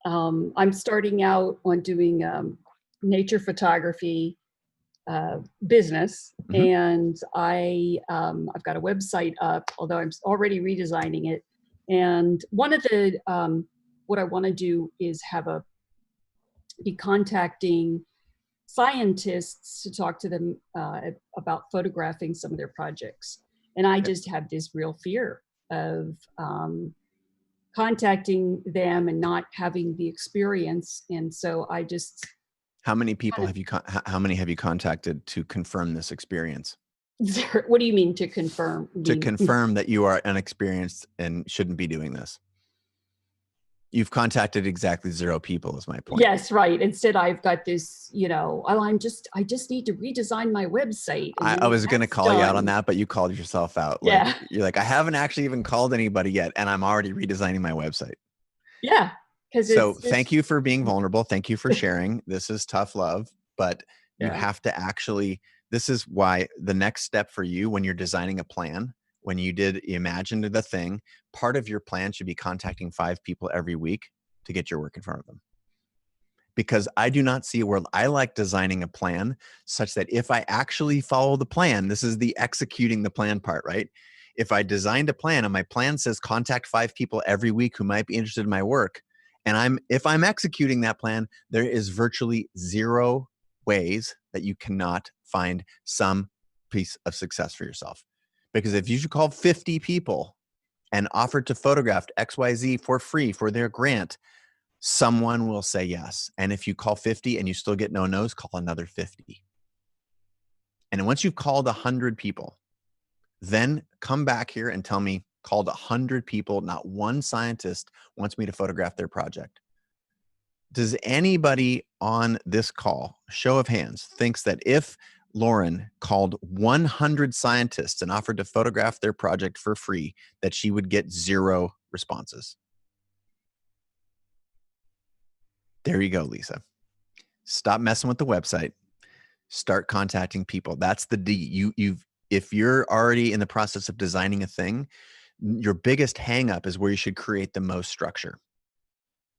I'm starting out on doing nature photography business, and I've got a website up, although I'm already redesigning it. And one of the what I want to do is be contacting scientists to talk to them about photographing some of their projects. And I just have this real fear of contacting them and not having the experience. And so I just. How many people have you contacted to confirm this experience? What do you mean to confirm? To confirm that you are inexperienced and shouldn't be doing this. You've contacted exactly 0 people is my point. Yes, right. Instead, I've got this, oh, I just need to redesign my website. And I was going to that's call you out on done. that, but you called yourself out. Like, Yeah. you're like, I haven't actually even called anybody yet, and I'm already redesigning my website. Yeah. So thank you for being vulnerable. Thank you for sharing. This is tough love, but you Yeah. have to actually, this is why the next step for you when you're designing a plan, when you imagined the thing, part of your plan should be contacting 5 people every week to get your work in front of them. Because I do not see a world. I like designing a plan such that if I actually follow the plan, this is the executing the plan part, right? If I designed a plan and my plan says contact 5 people every week who might be interested in my work, and if I'm executing that plan, there is virtually 0 ways that you cannot find some piece of success for yourself. Because if you should call 50 people and offer to photograph XYZ for free for their grant, someone will say yes. And if you call 50 and you still get no no's, call another 50. And once you've called 100 people, then come back here and tell me, called 100 people, not one scientist wants me to photograph their project. Does anybody on this call, show of hands, thinks that if Lauren called 100 scientists and offered to photograph their project for free, that she would get 0 responses? There you go, Lisa. Stop messing with the website. Start contacting people. That's the D. If you're already in the process of designing a thing, your biggest hang up is where you should create the most structure,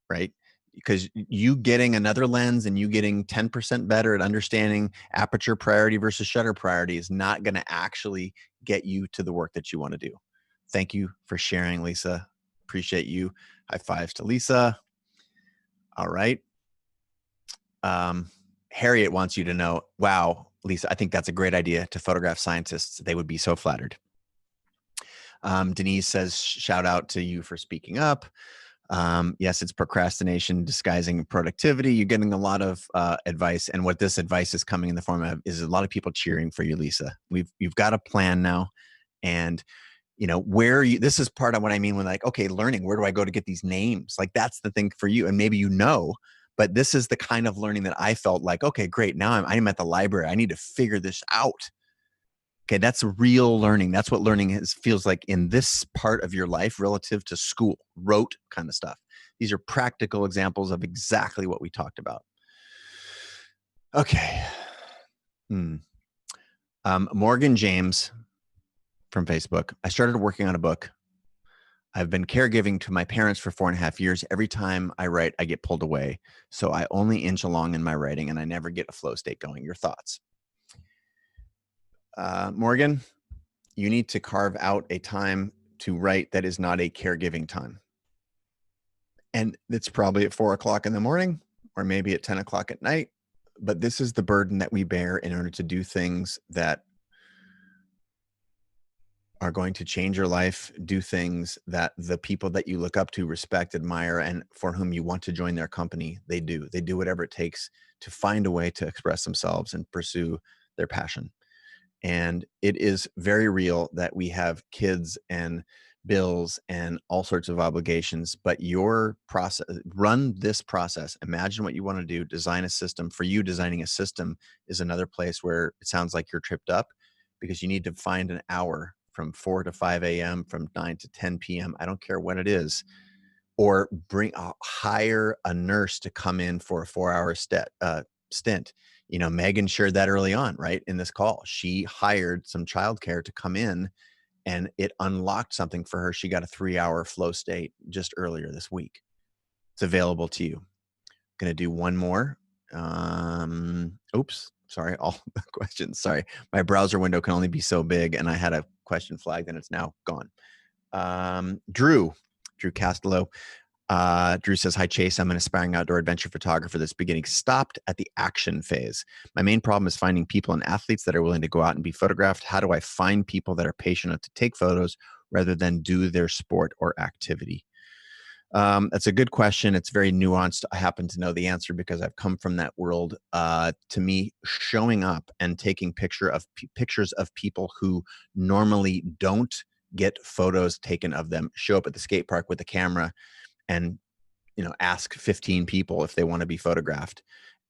right? Because you getting another lens and you getting 10% better at understanding aperture priority versus shutter priority is not going to actually get you to the work that you want to do. Thank you for sharing, Lisa. Appreciate you. High fives to Lisa. All right. Harriet wants you to know, wow, Lisa, I think that's a great idea to photograph scientists. They would be so flattered. Denise says, shout out to you for speaking up. Yes, it's procrastination disguising productivity. You're getting a lot of advice. And what this advice is coming in the form of is a lot of people cheering for you, Lisa. You've got a plan now. And this is part of what I mean when like, okay, learning, where do I go to get these names? Like that's the thing for you. And maybe but this is the kind of learning that I felt like, okay, great. Now I'm at the library. I need to figure this out. Okay. That's real learning. That's what learning feels like in this part of your life relative to school, rote kind of stuff. These are practical examples of exactly what we talked about. Okay. Morgan James from Facebook. I started working on a book. I've been caregiving to my parents for 4.5 years. Every time I write, I get pulled away. So I only inch along in my writing and I never get a flow state going. Your thoughts? Morgan, you need to carve out a time to write that is not a caregiving time. And it's probably at 4 o'clock in the morning or maybe at 10 o'clock at night. But this is the burden that we bear in order to do things that are going to change your life, do things that the people that you look up to, respect, admire, and for whom you want to join their company, they do. They do whatever it takes to find a way to express themselves and pursue their passion. And it is very real that we have kids and bills and all sorts of obligations, but your process, run this process. Imagine what you want to do, design a system. For you, designing a system is another place where it sounds like you're tripped up because you need to find an hour from 4 to 5 a.m., from 9 to 10 p.m. I don't care what it is. Or hire a nurse to come in for a 4-hour stint. Megan shared that early on, right? In this call, she hired some childcare to come in and it unlocked something for her. She got a 3-hour flow state just earlier this week. It's available to you. Going to do one more. Oops. Sorry, all the questions. Sorry, my browser window can only be so big, and I had a question flagged, and it's now gone. Drew Castello. Drew says, hi, Chase. I'm an aspiring outdoor adventure photographer that's beginning stopped at the action phase. My main problem is finding people and athletes that are willing to go out and be photographed. How do I find people that are patient enough to take photos rather than do their sport or activity? That's a good question. It's very nuanced. I happen to know the answer because I've come from that world. To me, showing up and taking pictures of people who normally don't get photos taken of them, show up at the skate park with a camera and ask 15 people if they want to be photographed.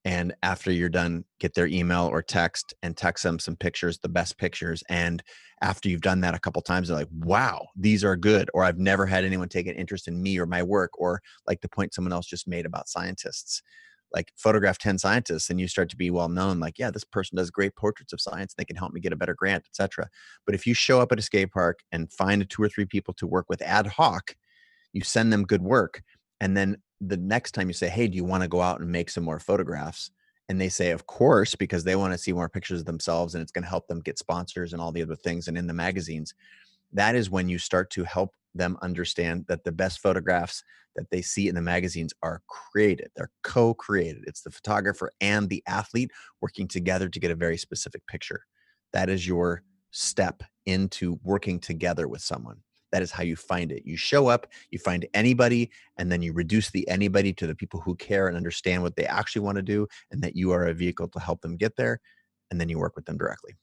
And after you're done, get their email or text and text them some pictures, the best pictures. And after you've done that a couple times, they're like, wow, these are good. Or I've never had anyone take an interest in me or my work. Or like the point someone else just made about scientists, like photograph 10 scientists and you start to be well known. Like, yeah, this person does great portraits of science. They can help me get a better grant, etc. But if you show up at a skate park and find 2 or 3 people to work with ad hoc, you send them good work. And then the next time you say, hey, do you want to go out and make some more photographs? And they say, of course, because they want to see more pictures of themselves and it's going to help them get sponsors and all the other things and in the magazines. That is when you start to help them understand that the best photographs that they see in the magazines are created. They're co-created. It's the photographer and the athlete working together to get a very specific picture. That is your step into working together with someone. That is how you find it. You show up, you find anybody, and then you reduce the anybody to the people who care and understand what they actually want to do, and that you are a vehicle to help them get there, and then you work with them directly.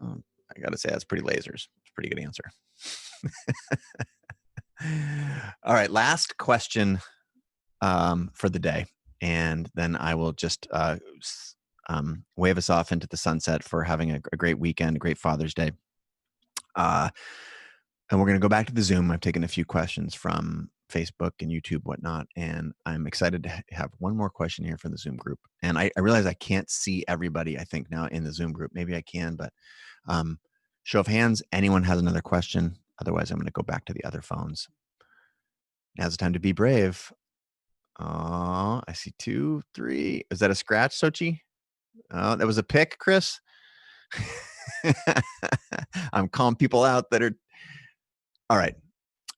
I got to say, that's pretty lasers. It's a pretty good answer. All right, last question for the day, and then I will just wave us off into the sunset for having a great weekend, a great Father's Day. And we're going to go back to the Zoom. I've taken a few questions from Facebook and YouTube, whatnot, and I'm excited to have one more question here from the Zoom group. And I realize I can't see everybody, I think, now in the Zoom group. Maybe I can, but show of hands, anyone has another question? Otherwise, I'm going to go back to the other phones. Now's the time to be brave. Oh, I see 2, 3. Is that a scratch, Sochi? Oh, that was a pick, Chris. I'm calling people out that are. All right.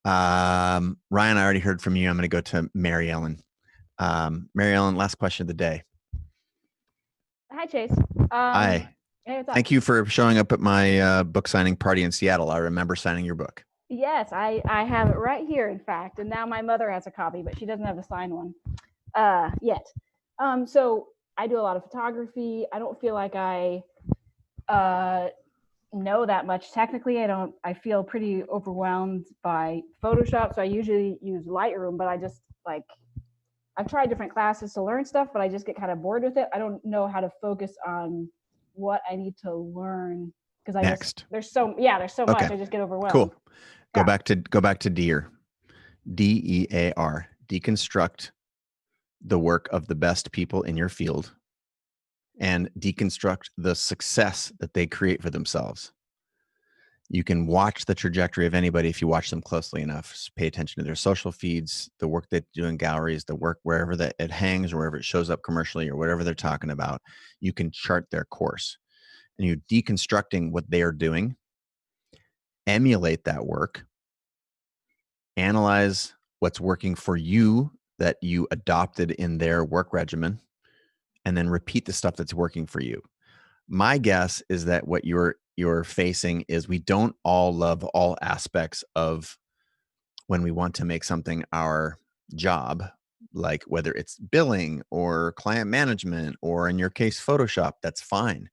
Ryan, I already heard from you. I'm going to go to Mary Ellen. Mary Ellen, last question of the day. Hi, Chase. Hi. Hey, what's up? Thank you for showing up at my book signing party in Seattle. I remember signing your book. Yes, I have it right here, in fact. And now my mother has a copy, but she doesn't have a signed one yet. So I do a lot of photography. I don't feel like I know that much technically. I feel pretty overwhelmed by Photoshop, so I usually use Lightroom, but I've tried different classes to learn stuff, but I just get kind of bored with it. I don't know how to focus on what I need to learn because there's so much. I just get overwhelmed. Cool. Go back to DEAR. DEAR. Deconstruct the work of the best people in your field and deconstruct the success that they create for themselves. You can watch the trajectory of anybody if you watch them closely enough. Just pay attention to their social feeds, the work they do in galleries, the work wherever that it hangs or wherever it shows up commercially or whatever they're talking about. You can chart their course. And you deconstructing what they are doing, emulate that work, analyze what's working for you that you adopted in their work regimen, and then repeat the stuff that's working for you. My guess is that what you're facing is we don't all love all aspects of when we want to make something our job, like whether it's billing or client management or in your case, Photoshop, that's fine.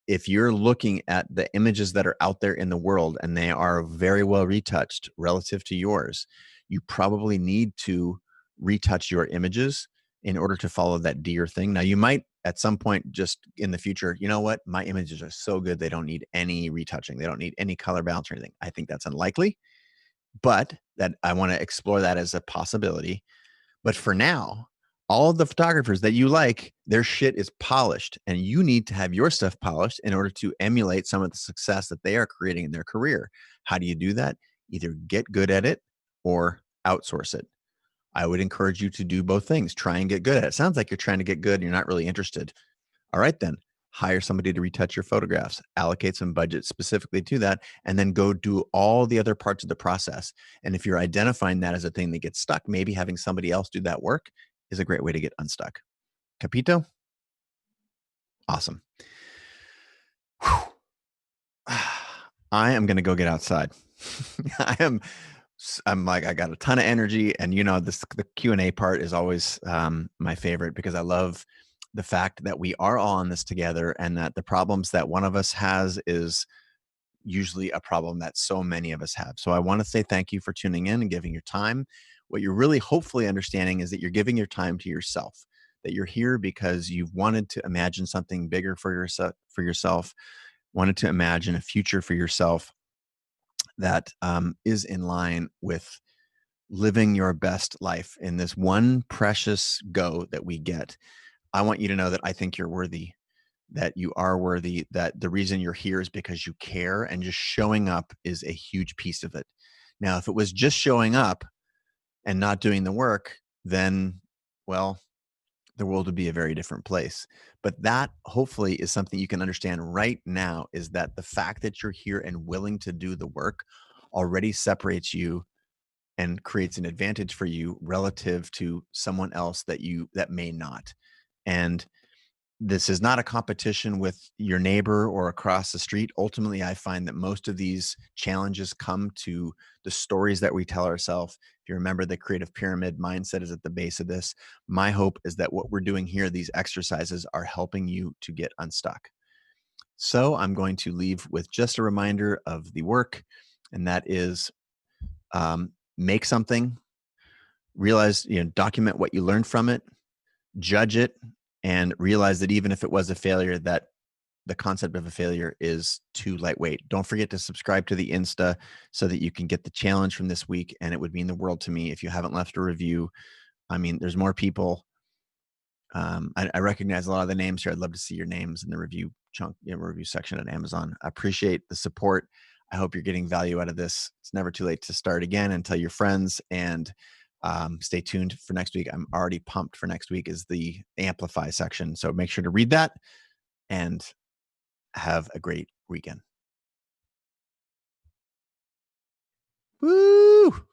If you're looking at the images that are out there in the world and they are very well retouched relative to yours, you probably need to retouch your images in order to follow that DEAR thing. Now, you might at some point just in the future, you know what, my images are so good, they don't need any retouching. They don't need any color balance or anything. I think that's unlikely, but that I want to explore that as a possibility. But for now, all of the photographers that you like, their shit is polished, and you need to have your stuff polished in order to emulate some of the success that they are creating in their career. How do you do that? Either get good at it or outsource it. I would encourage you to do both things. Try and get good at it. It sounds like you're trying to get good and you're not really interested. All right, then hire somebody to retouch your photographs, allocate some budget specifically to that, and then go do all the other parts of the process. And if you're identifying that as a thing that gets stuck, maybe having somebody else do that work is a great way to get unstuck. Capito? Awesome. Whew. I am going to go get outside. I'm like, I got a ton of energy, and the Q&A part is always my favorite because I love the fact that we are all on this together and that the problems that one of us has is usually a problem that so many of us have. So I want to say thank you for tuning in and giving your time. What you're really hopefully understanding is that you're giving your time to yourself, that you're here because you've wanted to imagine something bigger for yourself, wanted to imagine a future for yourself that is in line with living your best life in this one precious go that we get. I want you to know that I think you're worthy, that you are worthy, that the reason you're here is because you care, and just showing up is a huge piece of it. Now, if it was just showing up and not doing the work, then, well, the world would be a very different place. But that hopefully is something you can understand right now, is that the fact that you're here and willing to do the work already separates you and creates an advantage for you relative to someone else that may not. And this is not a competition with your neighbor or across the street. Ultimately, I find that most of these challenges come to the stories that we tell ourselves. If you remember, the creative pyramid mindset is at the base of this. My hope is that what we're doing here, these exercises, are helping you to get unstuck. So I'm going to leave with just a reminder of the work, and that is make something, realize, document what you learned from it, judge it, and realize that even if it was a failure, that the concept of a failure is too lightweight. Don't forget to subscribe to the Insta so that you can get the challenge from this week. And it would mean the world to me if you haven't left a review. I mean, there's more people. I recognize a lot of the names here. I'd love to see your names in the review review section at Amazon. I appreciate the support. I hope you're getting value out of this. It's never too late to start again, and tell your friends, and stay tuned for next week. I'm already pumped for next week is the Amplify section. So make sure to read that, and have a great weekend. Woo!